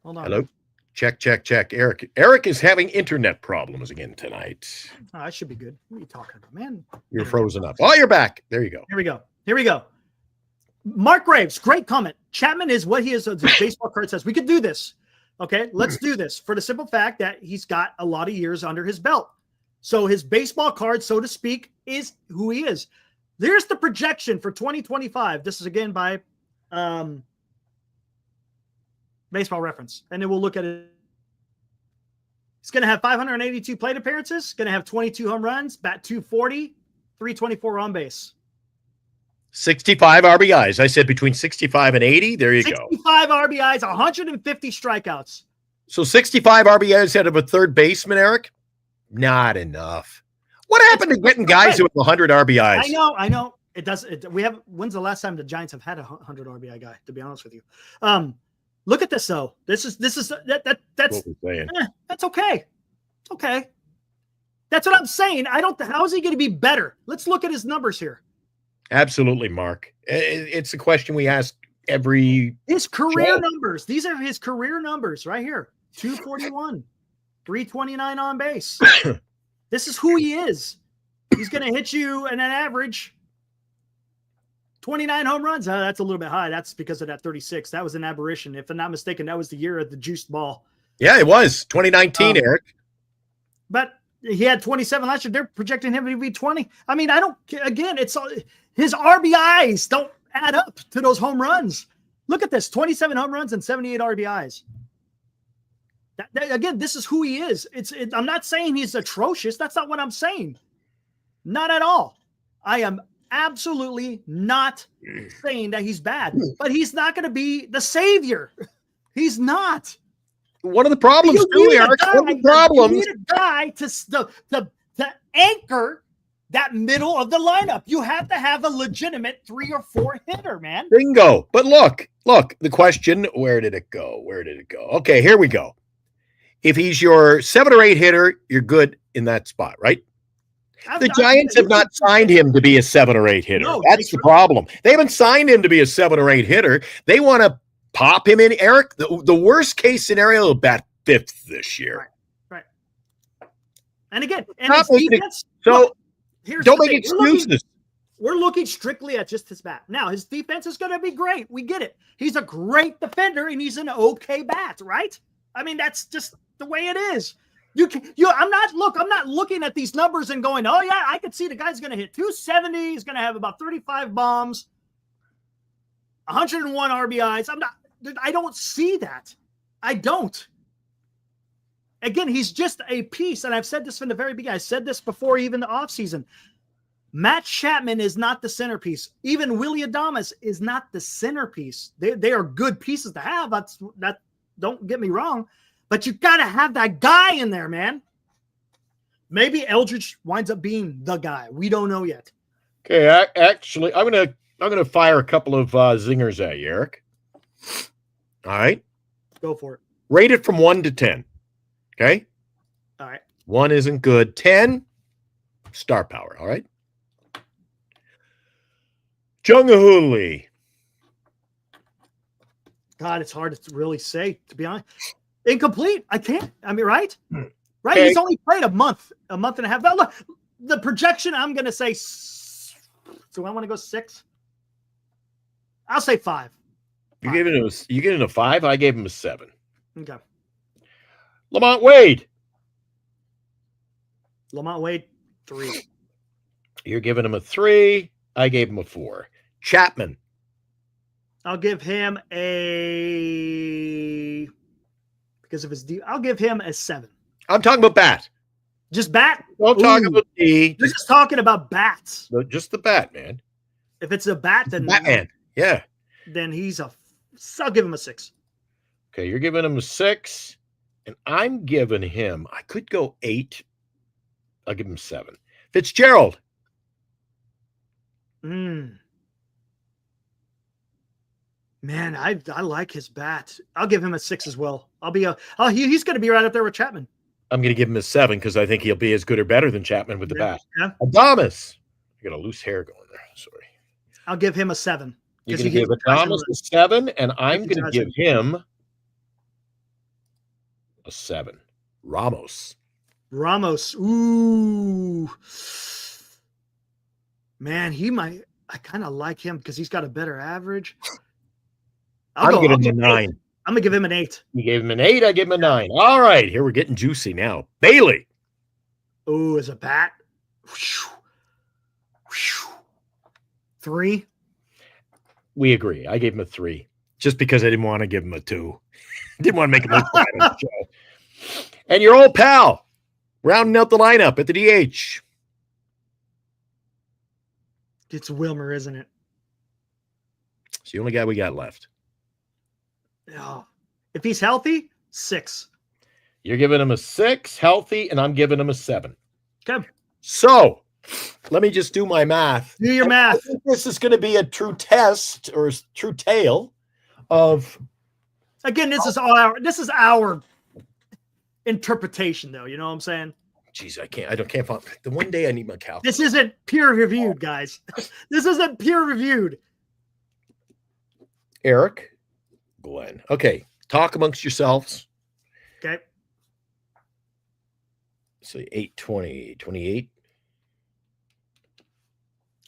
Hold on. Hello. Check. Eric is having internet problems again tonight. Oh, I should be good. What are you talking about, man? You're frozen up. Oh, you're back. There you go. Here we go. Mark Graves, great comment. Chapman is what he is. The baseball card says we could do this. Okay, let's do this for the simple fact that he's got a lot of years under his belt. So his baseball card, so to speak, is who he is. There's the projection for 2025. This is again by Baseball Reference. And then we'll look at it. He's going to have 582 plate appearances, going to have 22 home runs, bat 240, 324 on base. 65 RBIs. I said between 65 and 80. There you go. 65 RBIs, 150 strikeouts. So 65 RBIs out of a third baseman, Eric? Not enough. What happened to getting guys with 100 RBIs? I know. It does. When's the last time the Giants have had a 100 RBI guy, to be honest with you? Look at this though. That's what we're saying. That's okay. It's okay. That's what I'm saying. How is he going to be better? Let's look at his numbers here. Absolutely, Mark. It's a question we ask every his career numbers. These are his career numbers right here. 241, 329 on base. This is who he is. He's going to hit you in an average 29 home runs. That's a little bit high. That's because of that 36. That was an aberration. If I'm not mistaken, that was the year of the juiced ball. Yeah, it was 2019, Eric. But he had 27 last year. They're projecting him to be 20. I mean, I don't. Again, it's his RBIs don't add up to those home runs. Look at this: 27 home runs and 78 RBIs. Again, this is who he is. I'm not saying he's atrocious. That's not what I'm saying. Not at all. I am absolutely not saying that he's bad, but he's not going to be the savior. He's not. One of the problems, too, Eric. One of the problems. You need a guy to anchor that middle of the lineup. You have to have a legitimate 3 or 4 hitter, man. Bingo. But look, the question, where did it go? Okay, here we go. If he's your 7 or 8 hitter, you're good in that spot, right? The Giants have not signed him to be a 7 or 8 hitter. No, That's the problem. They haven't signed him to be a 7 or 8 hitter. They want to pop him in, Eric. The worst case scenario, he'll bat 5th this year. Right. And again, and his defense. So don't make excuses. We're looking strictly at just his bat. Now, his defense is going to be great. We get it. He's a great defender, and he's an okay bat, right? I mean, that's just the way it is. I'm not looking at these numbers and going, oh yeah, I could see the guy's going to hit 270. He's going to have about 35 bombs, 101 RBIs. I don't see that. I don't. Again, he's just a piece, and I've said this from the very beginning. I said this before even the offseason. Matt Chapman is not the centerpiece. Even Willie Adames is not the centerpiece. They are good pieces to have. That don't get me wrong. But you got to have that guy in there, man. Maybe Eldridge winds up being the guy. We don't know yet. Okay, actually, I'm gonna fire a couple of zingers at you, Eric. All right, go for it. Rate it from 1 to 10. Okay. All right. 1 isn't good. 10, star power. All right. Jung-Hoo Lee. God, it's hard to really say, to be honest. Incomplete. I can't. I mean, right? Right. Okay. He's only played a month and a half. Now, look, the projection, I'm going to say, so I want to go 6. I'll say 5. You gave it a 5. I gave him a 7. Okay. Lamont Wade. 3. You're giving him a 3. I gave him a 4. Chapman. I'll give him I'll give him a 7. I'm talking about bat. Just bat? Don't talk about D. You're just talking about bats. No, just the bat, man. If it's a bat, then Batman. Yeah. Then I'll give him a 6. Okay, you're giving him a 6, and I'm giving him, I could go 8. I'll give him 7. Fitzgerald. Man, I like his bat. I'll give him a 6 as well. He's going to be right up there with Chapman. I'm going to give him a 7 because I think he'll be as good or better than Chapman with the bat. Yeah. Adames. I got a loose hair going there. Sorry. I'll give him a 7. You're going to give Adames a 7, and I'm going to give him a 7. Ramos. Ooh. Man, I kind of like him because he's got a better average. I'm going to give him a 9. I'm going to give him an 8. You gave him an 8. I give him a 9. All right. Here we're getting juicy now. Bailey. Ooh, as a bat. 3. We agree. I gave him a 3 just because I didn't want to give him a 2. Didn't want to make him look bad on the show. And your old pal rounding out the lineup at the DH. It's Wilmer, isn't it? It's the only guy we got left. Oh, if he's healthy, 6. You're giving him a 6, healthy, and I'm giving him a 7. Okay. So let me just do my math. Do your math. I think this is going to be a true test or a true tale of. Again, this is our interpretation, though. You know what I'm saying? Jeez, I can't find the one day I need my calculator. This isn't peer reviewed, guys. This isn't peer reviewed. Eric, Glenn. Okay, talk amongst yourselves. Okay. So 8, 20, 28.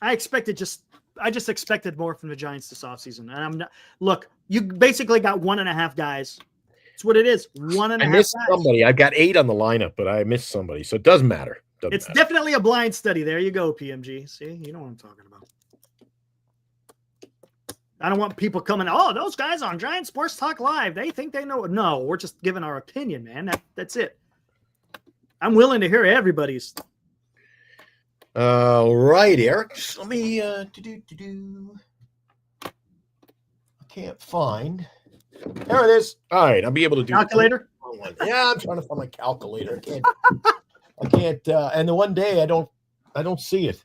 I expected just I just expected more from the Giants this offseason. And I'm not. Look, you basically got 1.5 guys. That's what it is. 1.5 I missed guys. somebody. I've got 8 on the lineup, but I missed somebody, so it doesn't matter. It's definitely a blind study. There you go, PMG. See, you know what I'm talking about. I don't want people coming, oh, those guys on Giant Sports Talk Live, they think they know. No, we're just giving our opinion, man. That's it. I'm willing to hear everybody's. All right, Eric. Just let me I can't find. There it is. All right, I'll be able to do Calculator? Yeah, I'm trying to find my calculator. I can't and the one day I don't see it.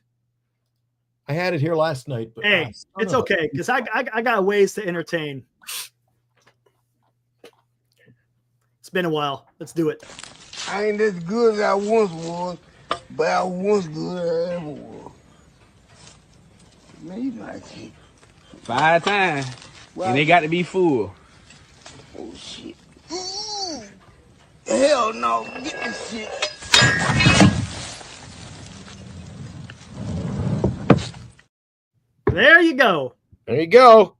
I had it here last night, but hey, it's okay because I got ways to entertain. It's been a while. Let's do it. I ain't as good as I once was, but I was good as I ever was. Man, you know I can't. 5 times, and they got to be full. Oh shit. Ooh. Hell no, get this shit. There you go. There you go.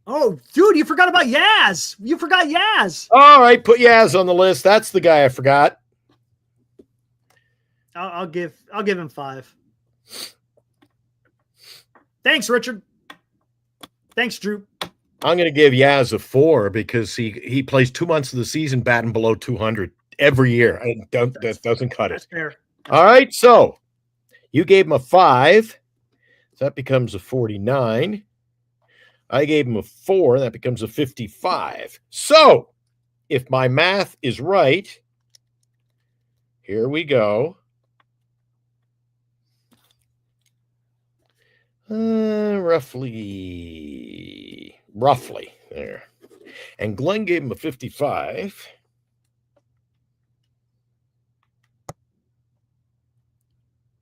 Oh, dude, you forgot about Yaz. You forgot Yaz. All right, put Yaz on the list. That's the guy I forgot. I'll give him 5. Thanks, Richard. Thanks, Drew. I'm going to give Yaz a 4 because he plays 2 months of the season batting below 200 every year. That doesn't cut That's it. fair. All right, so you gave him a 5. So that becomes a 49. I gave him a 4. That becomes a 55. So if my math is right, here we go. Roughly there. And Glenn gave him a 55.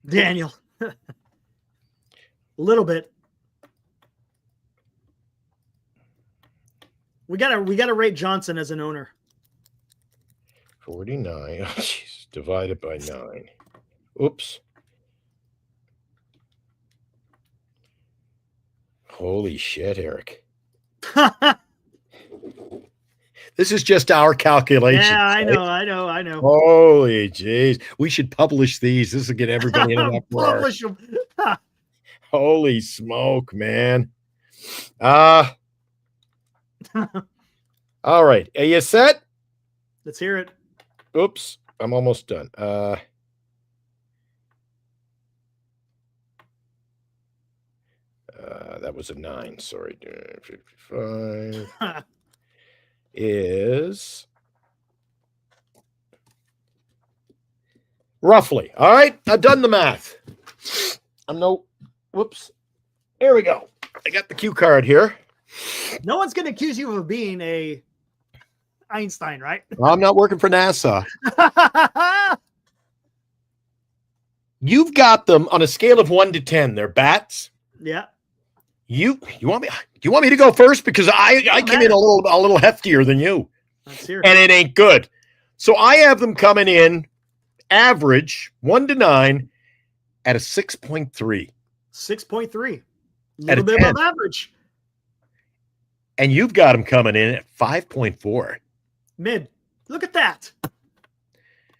Daniel. A little bit. We gotta rate Johnson as an owner. 49. Oh, geez, divided by 9. Oops. Holy shit, Eric. This is just our calculation. Yeah, right? I know. Holy jeez. We should publish these. This will get everybody in an uproar. Publish them. Holy smoke, man. All right. Are you set? Let's hear it. Oops. I'm almost done. That was a 9. Sorry. 55 is roughly. All right. I've done the math. Whoops. There we go. I got the cue card here. No one's going to accuse you of being a Einstein, right? I'm not working for NASA. You've got them on a scale of 1 to 10. They're bats. Yeah. You want me? Do you want me to go first? Because I came in a little heftier than you, Let's hear it. and it ain't good. So I have them coming in average 1 to 9 at a 6.3. 6.3. A At a little bit 10. above average. And you've got them coming in at 5.4. Mid. Look at that.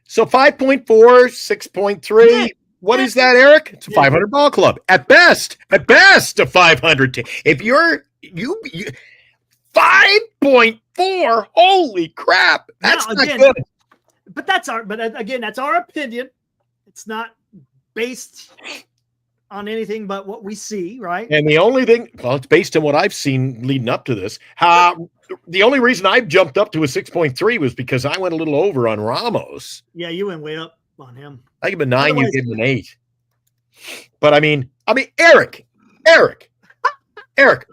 So 5.4, 6.3. Yeah. What is that, Eric? It's a 500 ball club. At best, a 500. If you're 5.4, holy crap. That's not good. But again, that's our opinion. It's not based on anything but what we see, right? And the only thing, well, it's based on what I've seen leading up to this. The only reason I've jumped up to a 6.3 was because I went a little over on Ramos. Yeah, you went way up on him. I give him a 9, you give him an 8. But I mean, Eric,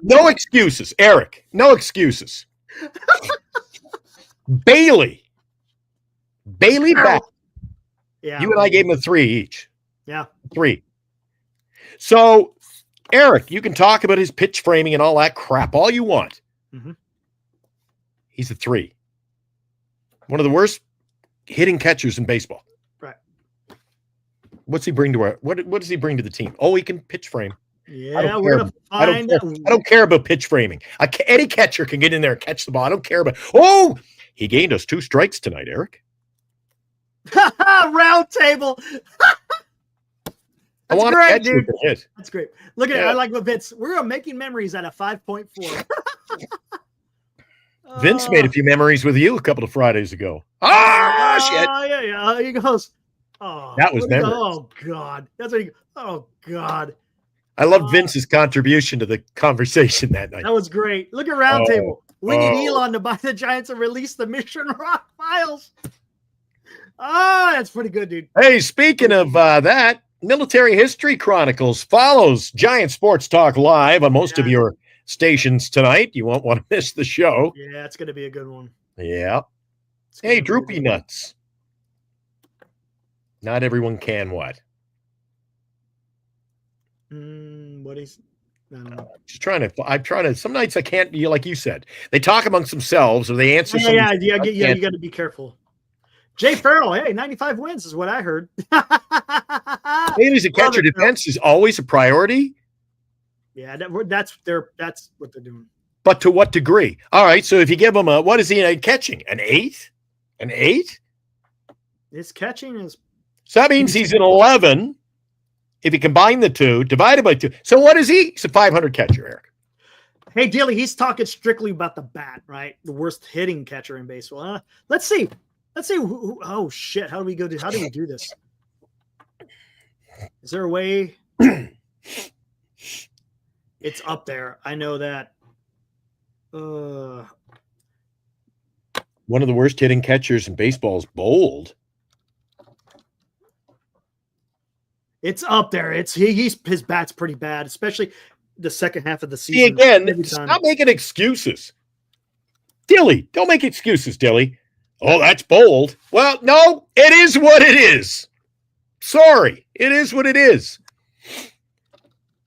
no excuses. Eric, no excuses. Bailey back. Yeah. You and I gave him a 3 each. Yeah. 3. So, Eric, you can talk about his pitch framing and all that crap all you want. Mm-hmm. He's a 3. One of the worst hitting catchers in baseball. Right. What's he bring to what does he bring to the team? Oh, he can pitch frame. Yeah, we're gonna find. I don't care about pitch framing. Any catcher can get in there and catch the ball. I don't care about. Oh, he gained us 2 strikes tonight, Eric. Round table. I want great, to dude. hit. That's great. Look at it. I like what Vince. We're making memories at a 5.4. Vince made a few memories with you a couple of Fridays ago. Shit. Yeah. He goes. Oh, that was memories. Oh God, that's what he. Oh God. I love Vince's contribution to the conversation that night. That was great. Look at round table. We need Elon to buy the Giants and release the Mission Rock files. That's pretty good, dude. Hey, speaking of that, Military History Chronicles follows Giant Sports Talk Live on most of your stations tonight. You won't want to miss the show. Yeah, it's going to be a good one. Yeah. Hey, Droopy Nuts. Not everyone can what? What is? I don't know. I'm trying to. Some nights I can't. Like you said, they talk amongst themselves or they answer. Yeah. You got to be careful. Jay Farrell, hey, 95 wins is what I heard. Maybe as a catcher, defense is always a priority. Yeah, that's what they're doing. But to what degree? All right, so if you give him what is he catching? An 8? An 8? His catching is. So that means he's an 11. If you combine the two, divided by 2. So what is he? He's a 500 catcher, Eric. Hey, Dilly, he's talking strictly about the bat, right? The worst hitting catcher in baseball. Let's see. Oh shit! How do we do this? Is there a way? It's up there. I know that. One of the worst hitting catchers in baseball is Bold. It's up there. His bat's pretty bad, especially the second half of the season. See, again, stop making excuses. Dilly, don't make excuses, Dilly. Oh, that's Bold. Well, no, it is what it is. Sorry, it is what it is.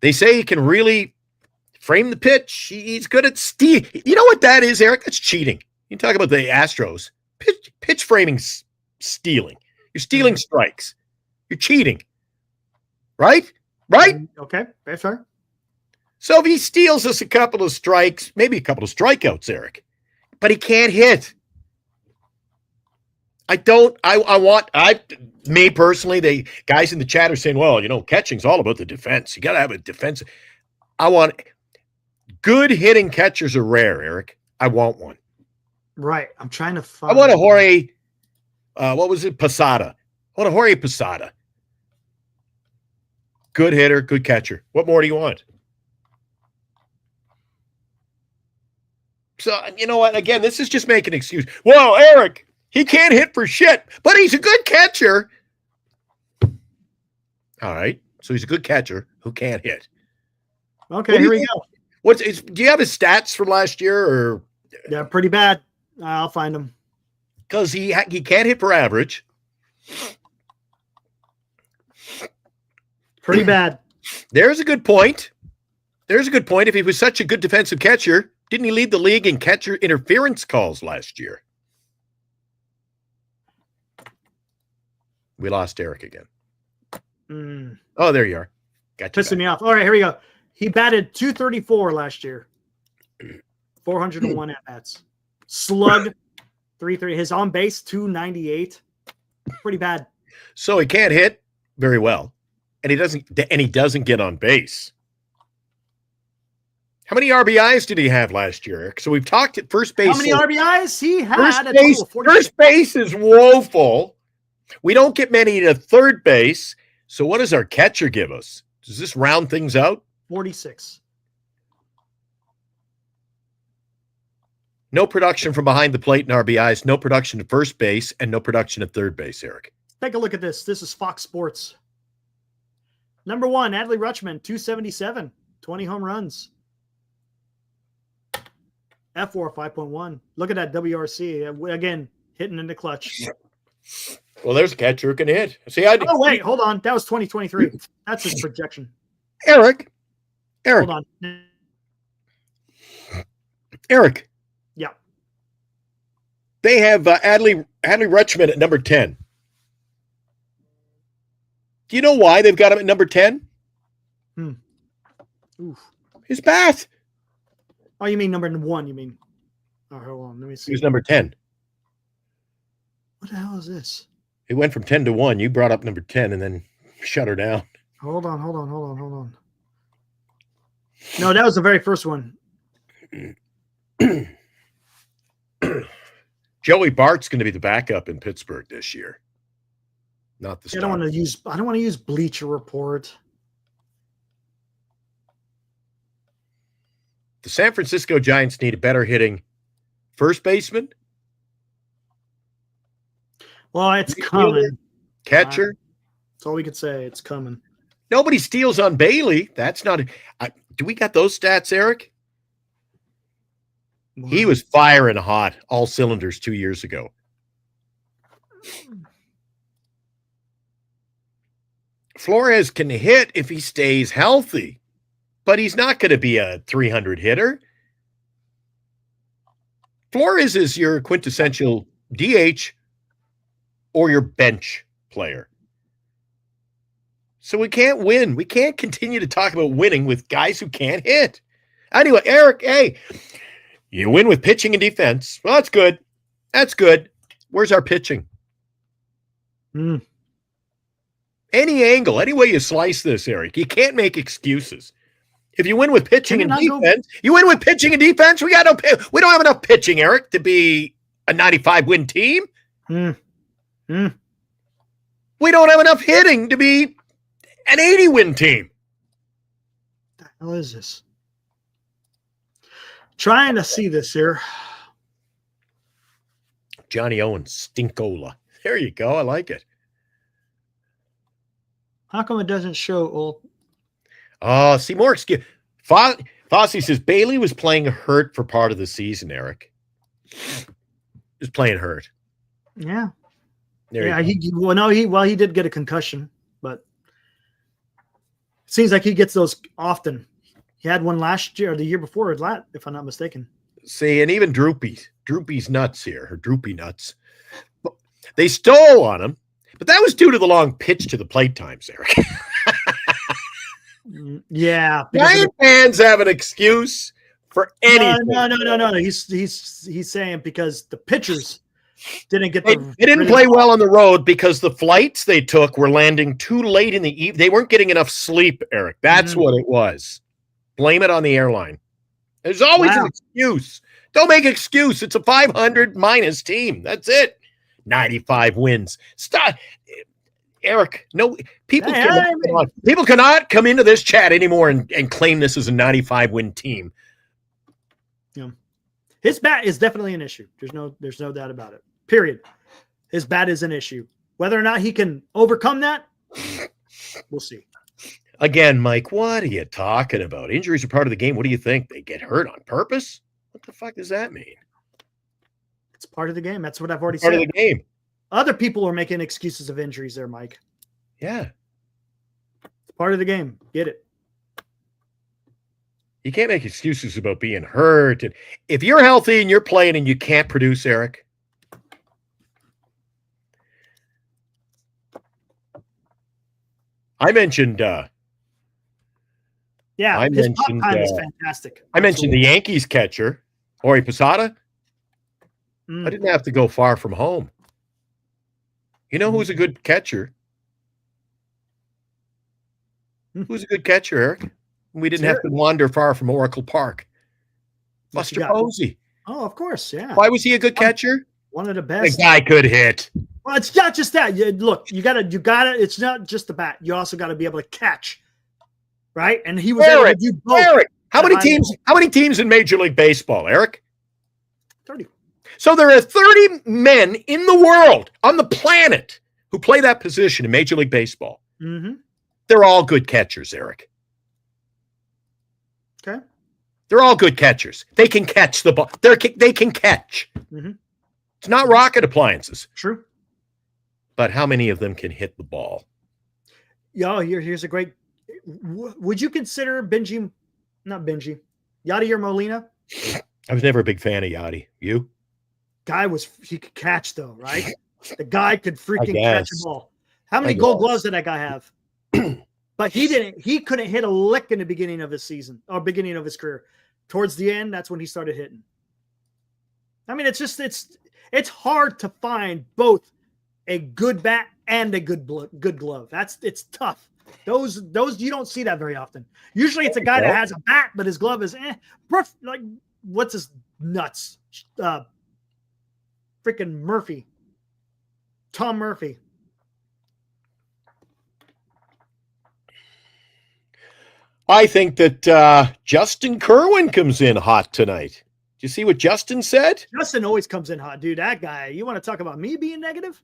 They say he can really frame the pitch. He's good at steal. You know what that is, Eric? That's cheating. You talk about the Astros. Pitch framing, stealing. You're stealing strikes. You're cheating. Right? Okay, that's fair. So if he steals us a couple of strikes, maybe a couple of strikeouts, Eric, but he can't hit. Me personally, the guys in the chat are saying, well, catching's all about the defense. You got to have a defense. Good hitting catchers are rare, Eric. I want one. Right. I'm trying to find. I want a Jorge, Posada. I want a Jorge Posada. Good hitter, good catcher. What more do you want? So, you know what? Again, this is just making an excuse. Well, Eric, he can't hit for shit, but he's a good catcher. All right. So he's a good catcher who can't hit. Okay, here we go. Do you have his stats from last year? Or yeah, pretty bad. I'll find them. Because he can't hit for average. Pretty bad. There's a good point. If he was such a good defensive catcher, didn't he lead the league in catcher interference calls last year? We lost Eric again. Oh, there you are. Got you pissing me off. All right, here we go. He batted 234 last year. 401 at-bats. Slug 330. His on base 298. Pretty bad. So he can't hit very well. And he doesn't get on base. How many RBIs did he have last year, Eric? So we've talked at first base. How many RBIs he had? First base is woeful. We don't get many to third base. So what does our catcher give us? Does this round things out? 46. No production from behind the plate in RBIs, no production at first base, and no production at third base, Eric. Take a look at this. This is Fox Sports. Number 1, Adley Rutschman, 277, 20 home runs. F4, 5.1. Look at that WRC. Again, hitting in the clutch. Well, there's a catcher who can hit. See, wait, hold on. That was 2023. That's his projection. Eric. Hold on. Eric. Yeah. They have Adley Rutschman at number 10. Do you know why they've got him at number 10? Oof. His bat. Oh, you mean number 1? You mean? Oh, hold on. Let me He see. was number 10. What the hell is this? It went from 10 to 1. You brought up number 10 and then shut her down. Hold on. No, that was the very first one. Joey Bart's going to be the backup in Pittsburgh this year. Not the I don't want to use Bleacher Report. The San Francisco Giants need a better hitting first baseman, Well, it's coming. catcher. That's all we could say. It's coming. Nobody steals on Bailey. That's not. Do we got those stats, Eric? He was firing hot, all cylinders 2 years ago. Flores can hit if he stays healthy, but he's not going to be a 300 hitter. Flores is your quintessential DH or your bench player. So we can't win. We can't continue to talk about winning with guys who can't hit. Anyway, Eric, hey, you win with pitching and defense. Well, that's good. That's good. Where's our pitching? Any angle, any way you slice this, Eric, you can't make excuses. If you win with pitching and defense, you win with pitching and defense. We don't have enough pitching, Eric, to be a 95-win team. We don't have enough hitting to be an 80-win team. What the hell is this? Trying to see this here. Johnny Owens, Stinkola. There you go. I like it. How come it doesn't show old? Oh, see more excuse. Fossey says Bailey was playing hurt for part of the season, Eric. Just playing hurt. Yeah. There he did get a concussion, but it seems like he gets those often. He had one last year or the year before, if I'm not mistaken. See, and even Droopy's nuts here, her Droopy nuts. They stole on him, but that was due to the long pitch to the plate times, Eric. Yeah. Giant fans have an excuse for anything. No. He's saying because the pitchers didn't get They didn't play well on the road because the flights they took were landing too late in the evening. They weren't getting enough sleep, Eric. That's what it was. Blame it on the airline. There's always an excuse. Don't make excuse. It's a 500 minus team. That's it. 95 wins. Stop. Eric, no, people cannot come into this chat anymore and claim this is a 95-win team. Yeah. His bat is definitely an issue. There's no doubt about it. Period. His bat is an issue. Whether or not he can overcome that, we'll see. Again, Mike, what are you talking about? Injuries are part of the game. What do you think? They get hurt on purpose? What the fuck does that mean? It's part of the game. That's what I've already said. Part of the game. Other people are making excuses of injuries there, Mike. Yeah. It's part of the game. Get it. You can't make excuses about being hurt. And if you're healthy and you're playing and you can't produce, Eric, I mentioned his pop time is fantastic. I mentioned the Yankees catcher, Jorge Posada. I didn't have to go far from home. You know who's a good catcher? Who's a good catcher, Eric? We didn't have to wander far from Oracle Park. Buster Posey. Oh, of course, yeah. Why was he a good catcher? One of the best. The guy could hit. Well, it's not just that. Look, you gotta. It's not just the bat. You also got to be able to catch, right? And he was able to do both. Eric, how many teams in Major League Baseball, Eric? 30. So there are 30 men in the world, on the planet, who play that position in Major League Baseball. Mm-hmm. They're all good catchers, Eric. Okay. They're all good catchers. They can catch the ball. They can catch. Mm-hmm. It's not rocket appliances. True. But how many of them can hit the ball? Yeah, here's a great. Would you consider Yadier Molina? I was never a big fan of Yadi. You? He could catch though, right? The guy could freaking catch a ball. How many gold gloves did that guy have? But he couldn't hit a lick in the beginning of his season or beginning of his career. Towards the end, that's when he started hitting. I mean, it's hard to find both a good bat and a good glove. It's tough. Those you don't see that very often. Usually it's a guy that has a bat, but his glove is like what's his nuts? Freaking Murphy. Tom Murphy. I think that Justin Kerwin comes in hot tonight. Do you see what Justin said? Justin always comes in hot, dude. That guy. You want to talk about me being negative?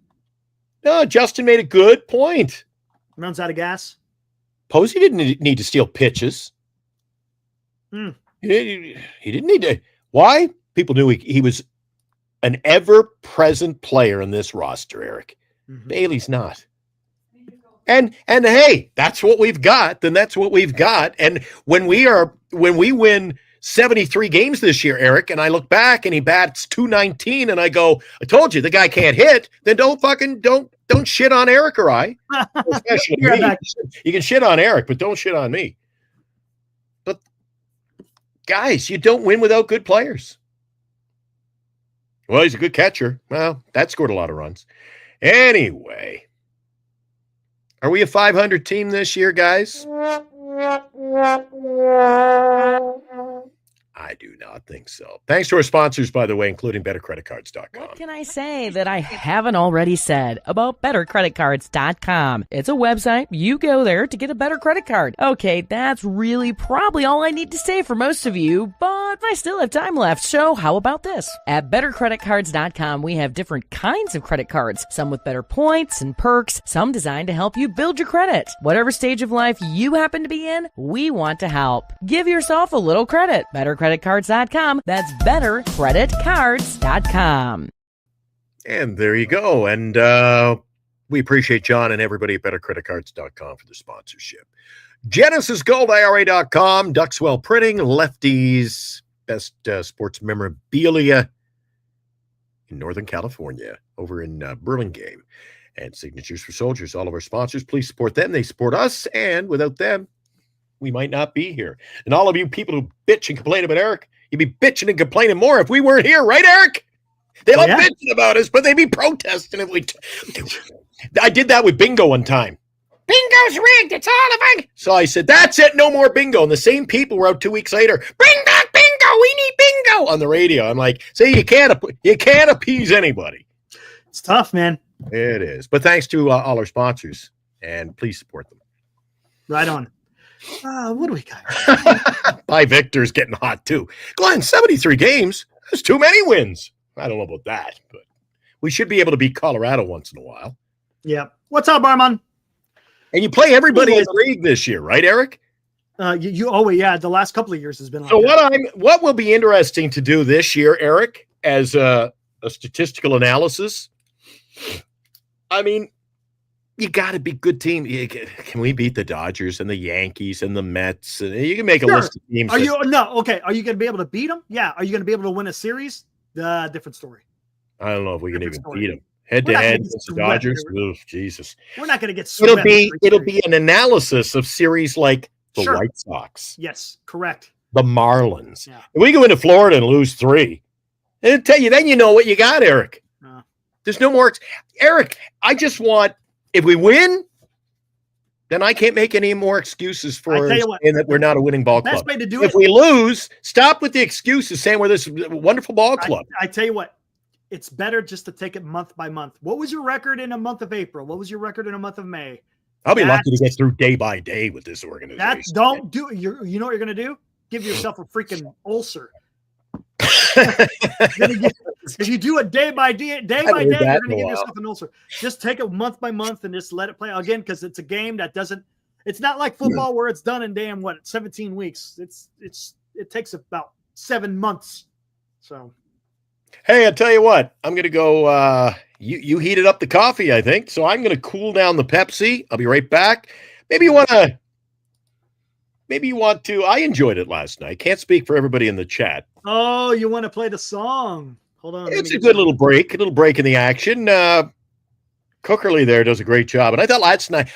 No, Justin made a good point. Runs out of gas. Posey didn't need to steal pitches. He didn't need to. Why? People knew he was an ever-present player in this roster, Eric. Mm-hmm. Bailey's not. And hey, that's what we've got. Then that's what we've got. And when we win 73 games this year, Eric, and I look back and he bats .219, and I go, I told you the guy can't hit. Then don't shit on Eric or I. Especially me. You can shit on Eric, but don't shit on me. But guys, you don't win without good players. Well, he's a good catcher. Well, that scored a lot of runs. Anyway. Are we a 500 team this year, guys? I do not think so. Thanks to our sponsors, by the way, including BetterCreditCards.com. What can I say that I haven't already said about BetterCreditCards.com? It's a website. You go there to get a better credit card. Okay, that's really probably all I need to say for most of you, but I still have time left, so how about this? At BetterCreditCards.com, we have different kinds of credit cards, some with better points and perks, some designed to help you build your credit. Whatever stage of life you happen to be in, we want to help. Give yourself a little credit. BetterCreditCards.com. That's BetterCreditCards.com. And there you go. And we appreciate John and everybody at BetterCreditCards.com for the sponsorship. GenesisGoldIRA.com, Duxwell Printing, Lefty's best sports memorabilia in Northern California, over in Burlingame, and Signatures for Soldiers. All of our sponsors, please support them. They support us, and without them, we might not be here. And all of you people who bitch and complain about Eric, you'd be bitching and complaining more if we weren't here, right, Eric? They love bitching about us, but they'd be protesting if we. I did that with bingo one time. Bingo's rigged. It's all a bingo. So I said, that's it. No more bingo. And the same people were out 2 weeks later. Bring back bingo. We need bingo on the radio. I'm like, see, you can't appease anybody. It's tough, man. It is. But thanks to all our sponsors, and please support them. Right on. What do we got? By Victor's getting hot too. Glenn, 73 games. That's too many wins. I don't know about that, but we should be able to beat Colorado once in a while. Yeah. What's up, Barman? And you play everybody in the league this year, right, Eric? The last couple of years has been like so that. what will be interesting to do this year, Eric, as a statistical analysis? I mean, you got to be good team. Can we beat the Dodgers and the Yankees and the Mets? And you can make a list of teams. Are you going to be able to beat them? Yeah. Are you going to be able to win a series? Different story. I don't know if we can even beat them head to head against the Dodgers. Oh, Jesus. We're not going to get swept. It'll be an analysis of series like the White Sox. Yes, correct. The Marlins. Yeah. If we go into Florida and lose 3, and tell you, then you know what you got, Eric. There's no more. Eric, I just want, if we win, then I can't make any more excuses for saying that we're not a winning ball club. Best way to do if we lose, stop with the excuses saying we're this wonderful ball club. I tell you what, it's better just to take it month by month. What was your record in a month of April? What was your record in a month of May? I'll be lucky to get through day by day with this organization. You know what you're going to do? Give yourself a freaking ulcer. If you do it day by day, you're going to give yourself an ulcer. Just take it month by month and just let it play again, because it's a game that doesn't. It's not like football where it's done in 17 weeks. It takes about 7 months. So, hey, I tell you what, I'm going to go. You heated up the coffee, I think, so I'm going to cool down the Pepsi. I'll be right back. Maybe you want to. I enjoyed it last night. Can't speak for everybody in the chat. Oh, you want to play the song? Hold on. It's a good little break in the action. Cookerly there does a great job. And I thought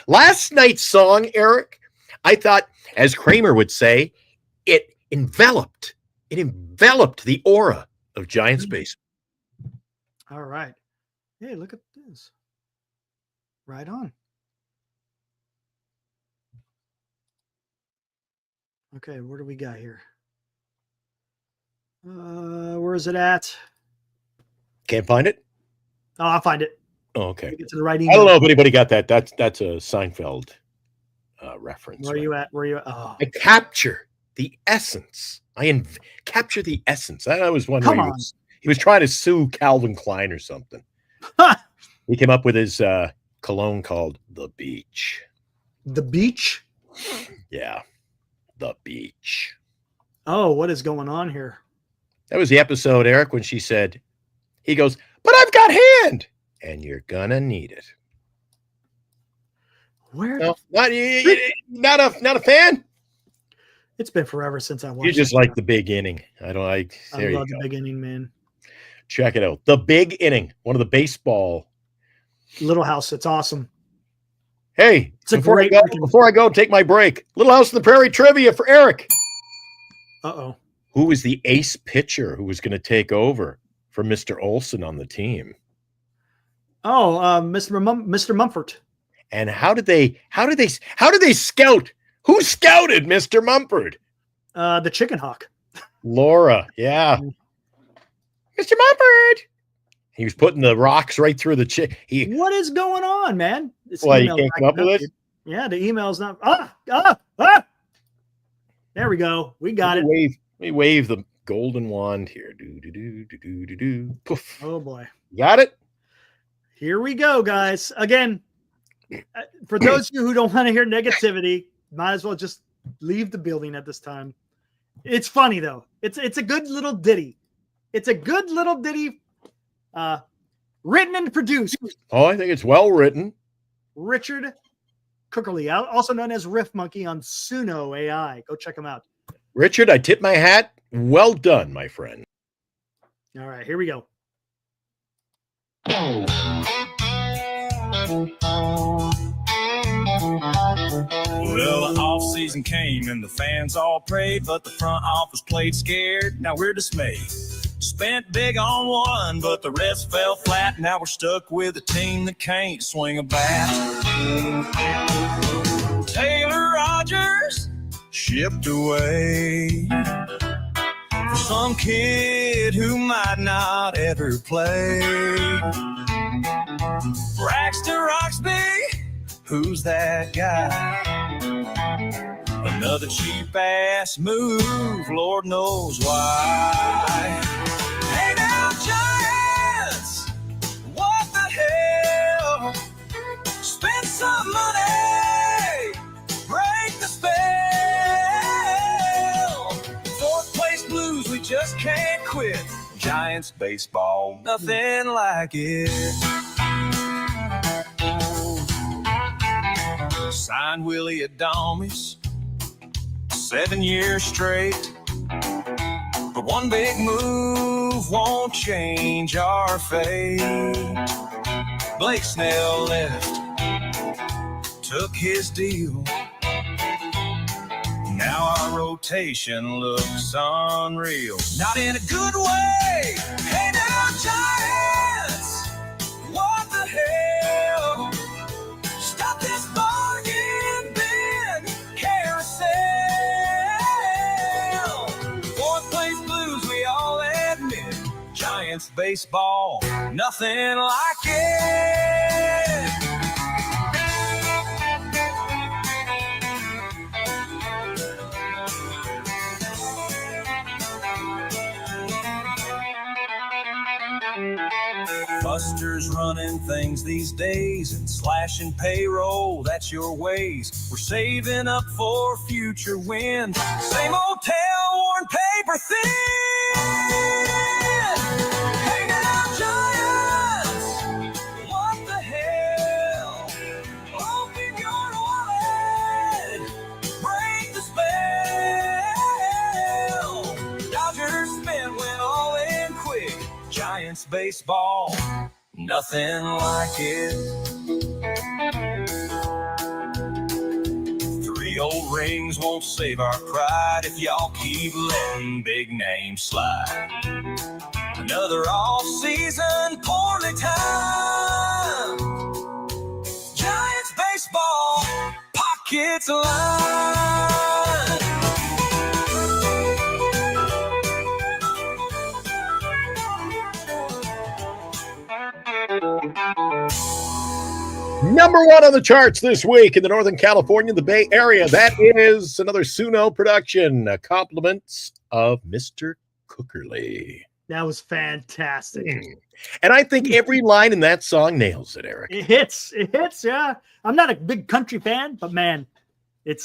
last night's song, Eric, I thought, as Kramer would say, it enveloped the aura of Giants baseball. All right. Hey, look at this. Right on. Okay, where do we got here? Where is it at? Can't find it? Oh, I'll find it. Oh, okay. Get to the right I email. don't know if anybody got that. That's a Seinfeld reference. Where are you at? Where are you at? Oh. I capture the essence. Capture the essence. I was wondering. He was trying to sue Calvin Klein or something. He came up with his cologne called The Beach. The Beach? Yeah. The Beach. Oh, what is going on here? That was the episode, Eric, when she said, he goes, but I've got hand, and you're gonna need it. Where? No, not a fan? It's been forever since I watched You just like The Big Inning. I love The Big Inning, man. Check it out. The Big Inning, one of the baseball. Little House, it's awesome. Hey, it's before I go, take my break. Little House on the Prairie trivia for Eric. Uh-oh. Who was the ace pitcher who was going to take over for Mr. Olson on the team? Oh, Mr. Mumford. And how did they scout? Who scouted Mr. Mumford? The Chicken Hawk. Laura, yeah. Mr. Mumford. He was putting the rocks right through the What is going on, man? You can't come up with it? Yeah, the email's not. There we go. We got it. We wave the golden wand here. Do. Poof. Oh boy. Got it? Here we go, guys. Again, for those of you who don't want to hear negativity, might as well just leave the building at this time. It's funny though. It's a good little ditty. Written and produced. Oh, I think it's well written. Richard Cookerly, also known as Riff Monkey on Suno AI. Go check him out. Richard, I tip my hat. Well done, my friend. All right, here we go. Well, the off-season came and the fans all prayed, but the front office played scared. Now we're dismayed. Spent big on one, but the rest fell flat. Now we're stuck with a team that can't swing a bat. Taylor Rogers shipped away for some kid who might not ever play. Braxton Roxby, who's that guy? Another cheap ass move, Lord knows why. Hey now, Giants, what the hell? Spend some money, break the spell. Fourth place Blues, we just can't quit. Giants baseball, nothing like it. Signed Willie Adames 7 years straight. But one big move won't change our fate. Blake Snell left, took his deal. Now our rotation looks unreal. Not in a good way. Hey now, Giants, what the hell? Stop this bargain bin carousel. Fourth place Blues, we all admit. Giants baseball, nothing like it. Buster's running things these days and slashing payroll, that's your ways. We're saving up for future wins. Same old tail-worn paper thin. Hey now, Giants, what the hell? Open your wallet, break the spell. Dodgers spin went all in quick. Giants baseball, nothing like it. 3 old rings won't save our pride if y'all keep letting big names slide. Another off-season poorly timed. Giants baseball, pockets lined. Number one on the charts this week in the Northern California, the Bay Area. That is another Suno production. Compliments of Mr. Cookerly. That was fantastic. And I think every line in that song nails it, Eric. It hits, yeah. I'm not a big country fan, but man, it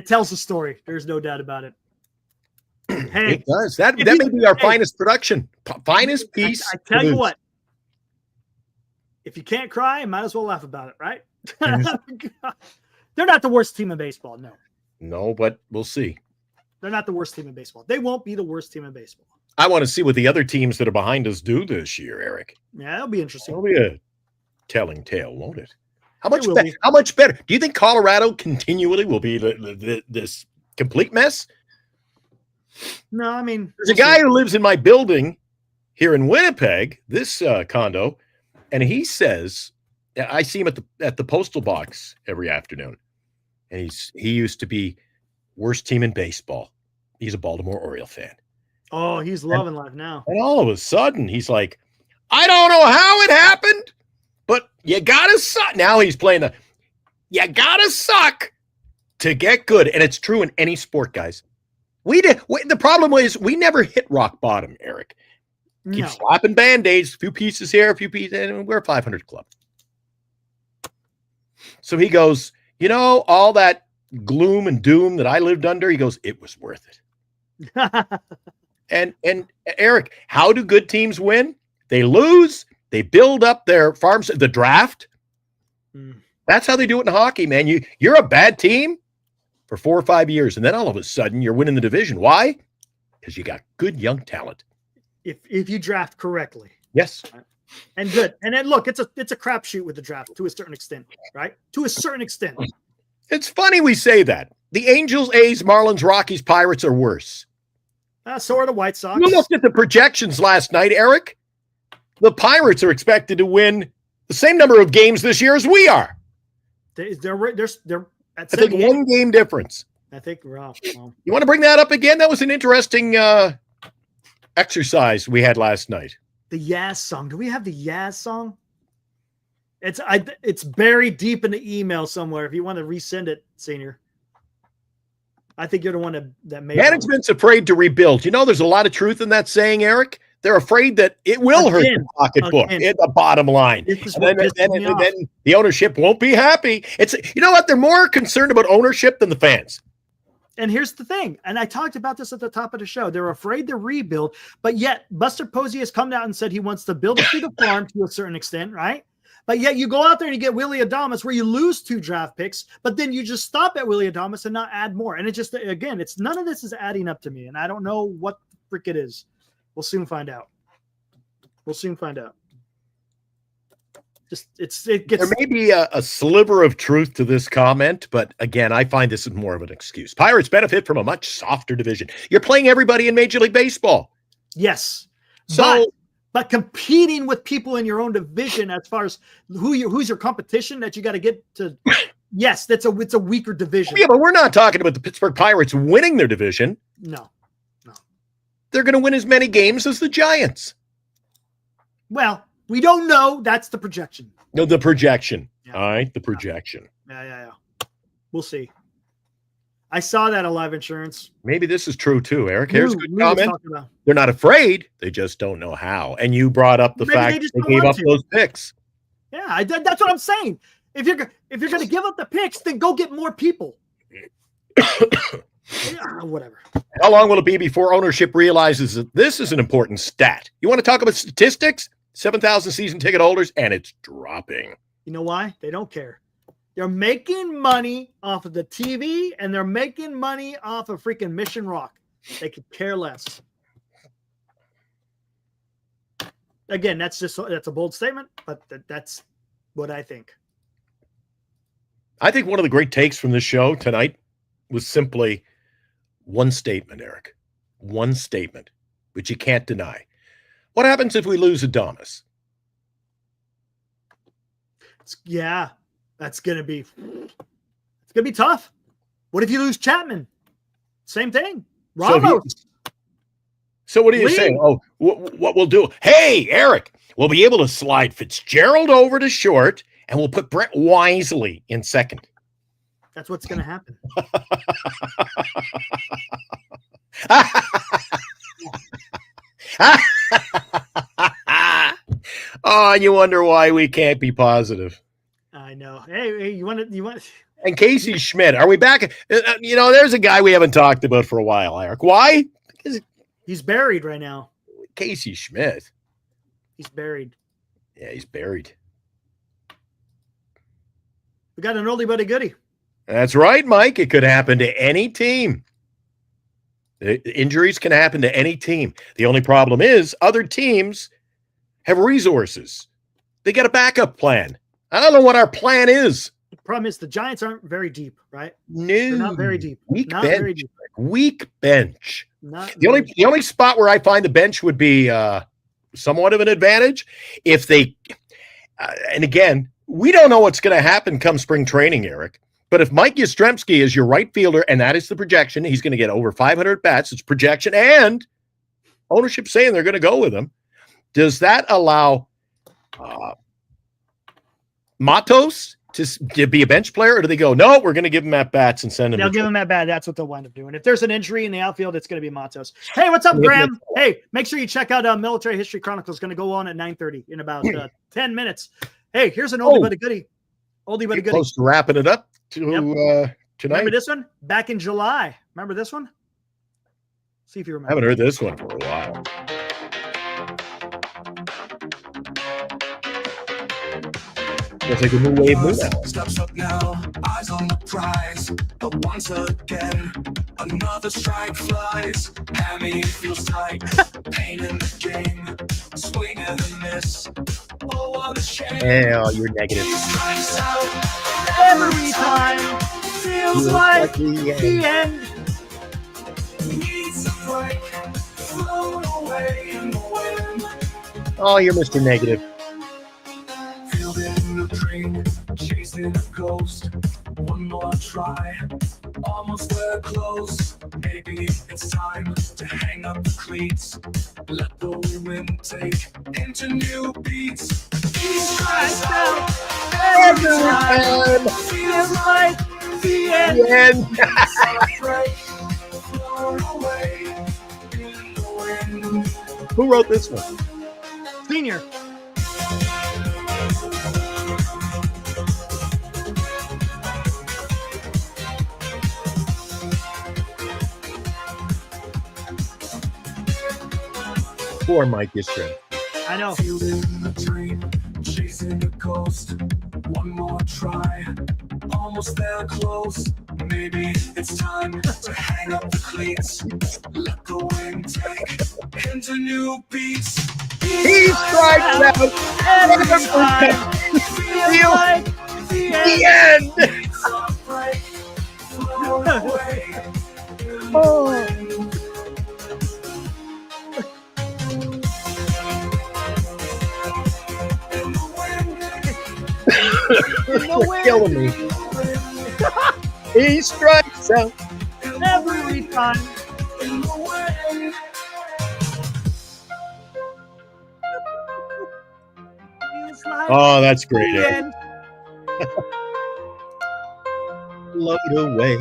tells the story. There's no doubt about it. Hey, it does. That may be our finest production, finest piece. I tell you what, if you can't cry, might as well laugh about it, right? They're not the worst team in baseball, no. No, but we'll see. They're not the worst team in baseball. They won't be the worst team in baseball. I want to see what the other teams that are behind us do this year, Eric. Yeah, that'll be interesting. It'll be a telling tale, won't it? How much better? Do you think Colorado continually will be this complete mess? No, I mean, there's a guy who lives in my building here in Winnipeg, this condo, and he says, I see him at the postal box every afternoon, and he used to be worst team in baseball. He's a Baltimore Oriole fan. Oh, he's loving life now. And all of a sudden, he's like, I don't know how it happened, but you gotta suck. Now he's playing you gotta suck to get good. And it's true in any sport, guys. The problem is we never hit rock bottom, Eric. Keep slapping Band-Aids, a few pieces here, a few pieces, and we're a 500 club. So he goes, all that gloom and doom that I lived under, he goes, it was worth it. And Eric, how do good teams win? They lose. They build up their farms, the draft. That's how they do it in hockey, man. You're a bad team for 4 or 5 years, and then all of a sudden you're winning the division. Why? Because you got good young talent. If you draft correctly. Yes. And good. And then look, it's a crapshoot with the draft to a certain extent, right? To a certain extent. It's funny we say that. The Angels, A's, Marlins, Rockies, Pirates are worse. So are the White Sox. You looked at the projections last night, Eric. The Pirates are expected to win the same number of games this year as we are. They're at I think 1 game difference. I think we're off. You want to bring that up again? That was an interesting exercise we had last night. The Yaz song. Do we have the Yaz song? It's buried deep in the email somewhere. If you want to resend it, Senior. I think you're the one that made Management's afraid to rebuild. There's a lot of truth in that saying, Eric. They're afraid that it will hurt the pocketbook at the bottom line. And then the ownership won't be happy. You know what? They're more concerned about ownership than the fans. And here's the thing, and I talked about this at the top of the show. They're afraid to rebuild, but yet Buster Posey has come out and said he wants to build through the farm to a certain extent, right? But yet you go out there and you get Willie Adames where you lose 2 draft picks, but then you just stop at Willie Adames and not add more. And it just, again, none of this is adding up to me, and I don't know what the frick it is. We'll soon find out. There may be a sliver of truth to this comment, but again, I find this is more of an excuse. Pirates benefit from a much softer division. You're playing everybody in Major League Baseball. Yes. So, but competing with people in your own division as far as who's your competition that you got to get to. Yes, it's a weaker division. Yeah, but we're not talking about the Pittsburgh Pirates winning their division. No. They're going to win as many games as the Giants. Well, we don't know. That's the projection. No, the projection. Yeah. All right, the projection. Yeah. We'll see. I saw that on Live Insurance. Maybe this is true too, Eric. Here's a good comment. They're not afraid. They just don't know how. And you brought up the fact they gave up those picks. Yeah, that's what I'm saying. If you're going to give up the picks, then go get more people. Whatever. How long will it be before ownership realizes that this is an important stat? You want to talk about statistics? 7,000 season ticket holders, and it's dropping. You know why? They don't care. They're making money off of the TV, and they're making money off of freaking Mission Rock. They could care less. Again, that's a bold statement, but that's what I think. I think one of the great takes from this show tonight was simply one statement, Eric. One statement, which you can't deny. What happens if we lose Adonis? Yeah, it's gonna be tough. What if you lose Chapman? Same thing. Ramos. So what are you saying? Oh, what we'll do? Hey, Eric, we'll be able to slide Fitzgerald over to short, and we'll put Brett Wisely in second. That's what's going to happen. Oh, you wonder why we can't be positive. I know. Hey, you want? And Casey Schmidt, are we back? There's a guy we haven't talked about for a while, Eric. Why? Because he's buried right now. Casey Schmidt. He's buried. Yeah, he's buried. We got an oldie but a goodie. That's right, Mike. It could happen to any team. Injuries can happen to any team. The only problem is other teams have resources. They got a backup plan. I don't know what our plan is. The problem is the Giants aren't very deep, right? No, they're not very deep. Not very deep. Weak bench. The only spot where I find the bench would be somewhat of an advantage if they. And again, we don't know what's going to happen come spring training, Eric. But if Mike Yastrzemski is your right fielder, and that is the projection, he's going to get over 500 bats. It's projection, and ownership saying they're going to go with him. Does that allow Matos to be a bench player, or do they go, no, we're going to give him at bats and send him? They'll give him at bat. That's what they'll wind up doing. If there's an injury in the outfield, it's going to be Matos. Hey, what's up, Graham? Hey, make sure you check out Military History Chronicles. Going to go on at 9:30 in about 10 minutes. Hey, here's an oldie but a goodie. Oldie but a goodie. Close to wrapping it up tonight. Remember this one? Back in July. Remember this one? See if you remember. I haven't heard this one for a while. It's like a new wave move now. Steps up now, eyes on the prize. But once again, another strike flies. Hammy feels tight, pain in the game. Swing and a miss. Oh, what a shame. Hell, you're negative. Strikes out Every time feels like the end. Needs a break, float away in the wind. Oh, you're Mr. Negative. Filled in a dream, chasing a ghost. One more try, almost there close. Maybe it's time to hang up the cleats. Let the wind take into new beats. He strikes out every time. Feels like the end. Float away in the wind. Who wrote this one? Senior. Poor Mike Yastrzemski. I know. Filled in the dream, chasing a ghost. One more try, almost there close. Maybe it's time to hang up the cleats. Let the wind take into new beats. He strikes out Every time feels like the end. Needs a break, float away in the wind. In the wind. You're killing me. He strikes out Every time. In the wind. Feels like Oh, that's great, the Eric. end. Float away.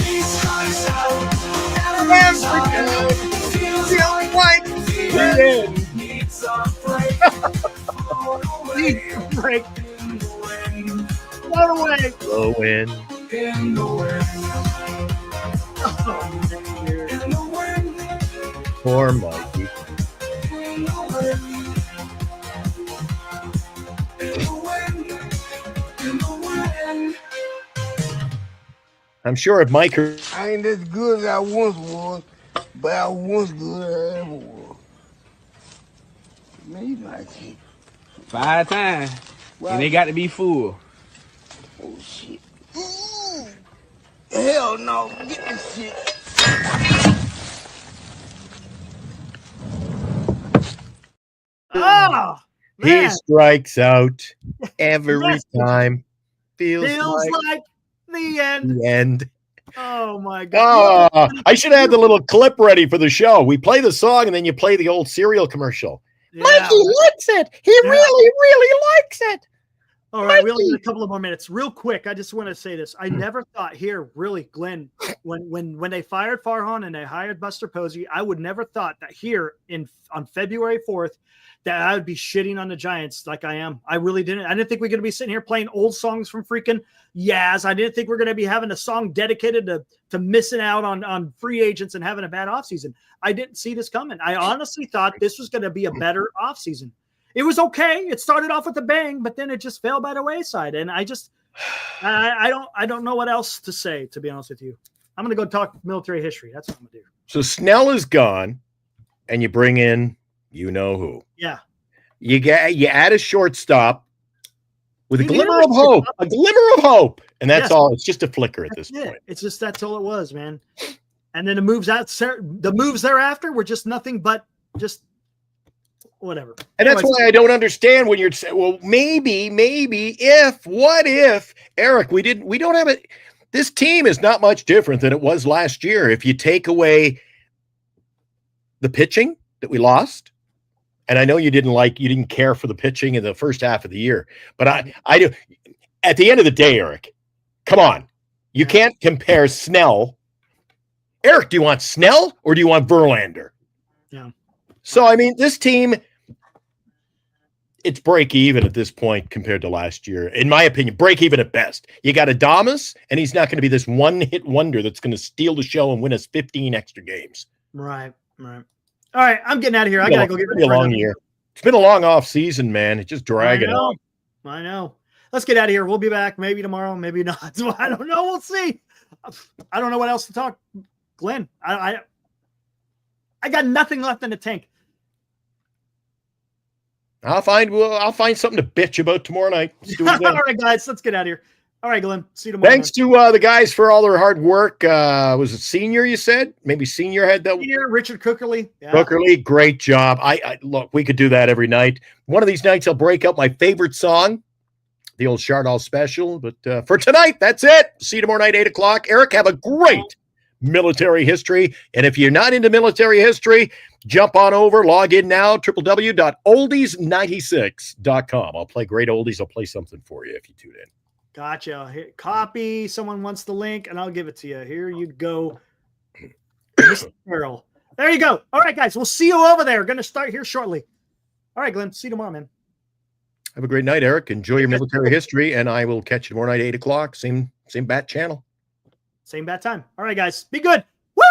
He strikes out every time. Feels like the end. Needs a break. Float away Break. in the wind. Float away. Low in. In the wind. In the wind. Poor Mikey. In the wind. In the wind. In the wind. I'm sure if Mike. I ain't as good as I once was, but I was good as I ever was. Man, you know I can't. 5 times. And they got to be full. Oh, shit. Hell no. Get this shit. Oh, He man. strikes out every Yes. time. Feels like the end. the end. Oh, my God. Oh, I should have the little clip ready for the show. We play the song and then you play the old cereal commercial. Yeah. Mikey likes it. He Yeah. really likes it. All right, we only got a couple of more minutes. Real quick, I just want to say this. I never thought here, really, Glenn, when they fired Farhan and they hired Buster Posey, I would never thought that here on February 4th that I would be shitting on the Giants like I am. I really didn't. I didn't think we were going to be sitting here playing old songs from freaking Yaz. I didn't think we are going to be having a song dedicated to missing out on free agents and having a bad offseason. I didn't see this coming. I honestly thought this was going to be a better offseason. It was okay. It started off with a bang, but then it just fell by the wayside. And I don't know what else to say, to be honest with you. I'm going to go talk military history. That's what I'm going to do. So Snell is gone, and you bring in you know who. Yeah. You add a shortstop with a glimmer of hope. A glimmer of hope. And that's all. It's just a flicker at this point. It's just that's all it was, man. And then the moves thereafter were just nothing but just whatever. And that's why I don't understand when you're saying, well, maybe, what if, Eric, we don't have it. This team is not much different than it was last year. If you take away the pitching that we lost, and I know you didn't care for the pitching in the first half of the year, but I do. At the end of the day, Eric, come on. You can't compare Snell. Eric, do you want Snell or do you want Verlander? Yeah. So, I mean, this team, it's break even at this point compared to last year. In my opinion, break even at best. You got Adames, and he's not going to be this one-hit wonder that's going to steal the show and win us 15 extra games. Right. All right, I'm getting out of here. I got to go get ready. It's been a long year. It's been a long off season, man. It's just dragging on. I know. Let's get out of here. We'll be back maybe tomorrow, maybe not. So I don't know. We'll see. I don't know what else to talk. Glenn, I got nothing left in the tank. I'll find something to bitch about tomorrow night. Let's do it again. All right, guys, let's get out of here. All right, Glenn. See you tomorrow. Thanks to the guys for all their hard work. Was it Senior? You said maybe Senior had that. Senior, Richard Cookerly. Yeah. Cookerly, great job. I look. We could do that every night. One of these nights, I'll break out my favorite song, the old Chardall special. But for tonight, that's it. See you tomorrow night, 8:00. Eric, have a great military history. And if you're not into military history, jump on over, log in now, www.oldies96.com. I'll play great oldies. I'll play something for you if you tune in. Gotcha. Here, copy. Someone wants the link, and I'll give it to you. Here you go. Mr. Earl. There you go. All right, guys. We'll see you over there. Going to start here shortly. All right, Glenn. See you tomorrow, man. Have a great night, Eric. Enjoy your military history, and I will catch you tomorrow night, 8:00. Same bat channel. Same bat time. All right, guys. Be good. Woo!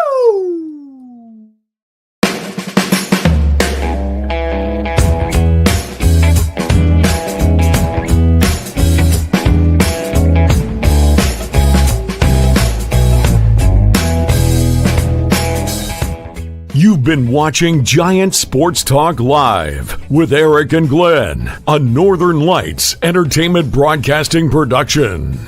You've been watching Giant Sports Talk Live with Eric and Glenn, a Northern Lights Entertainment Broadcasting production.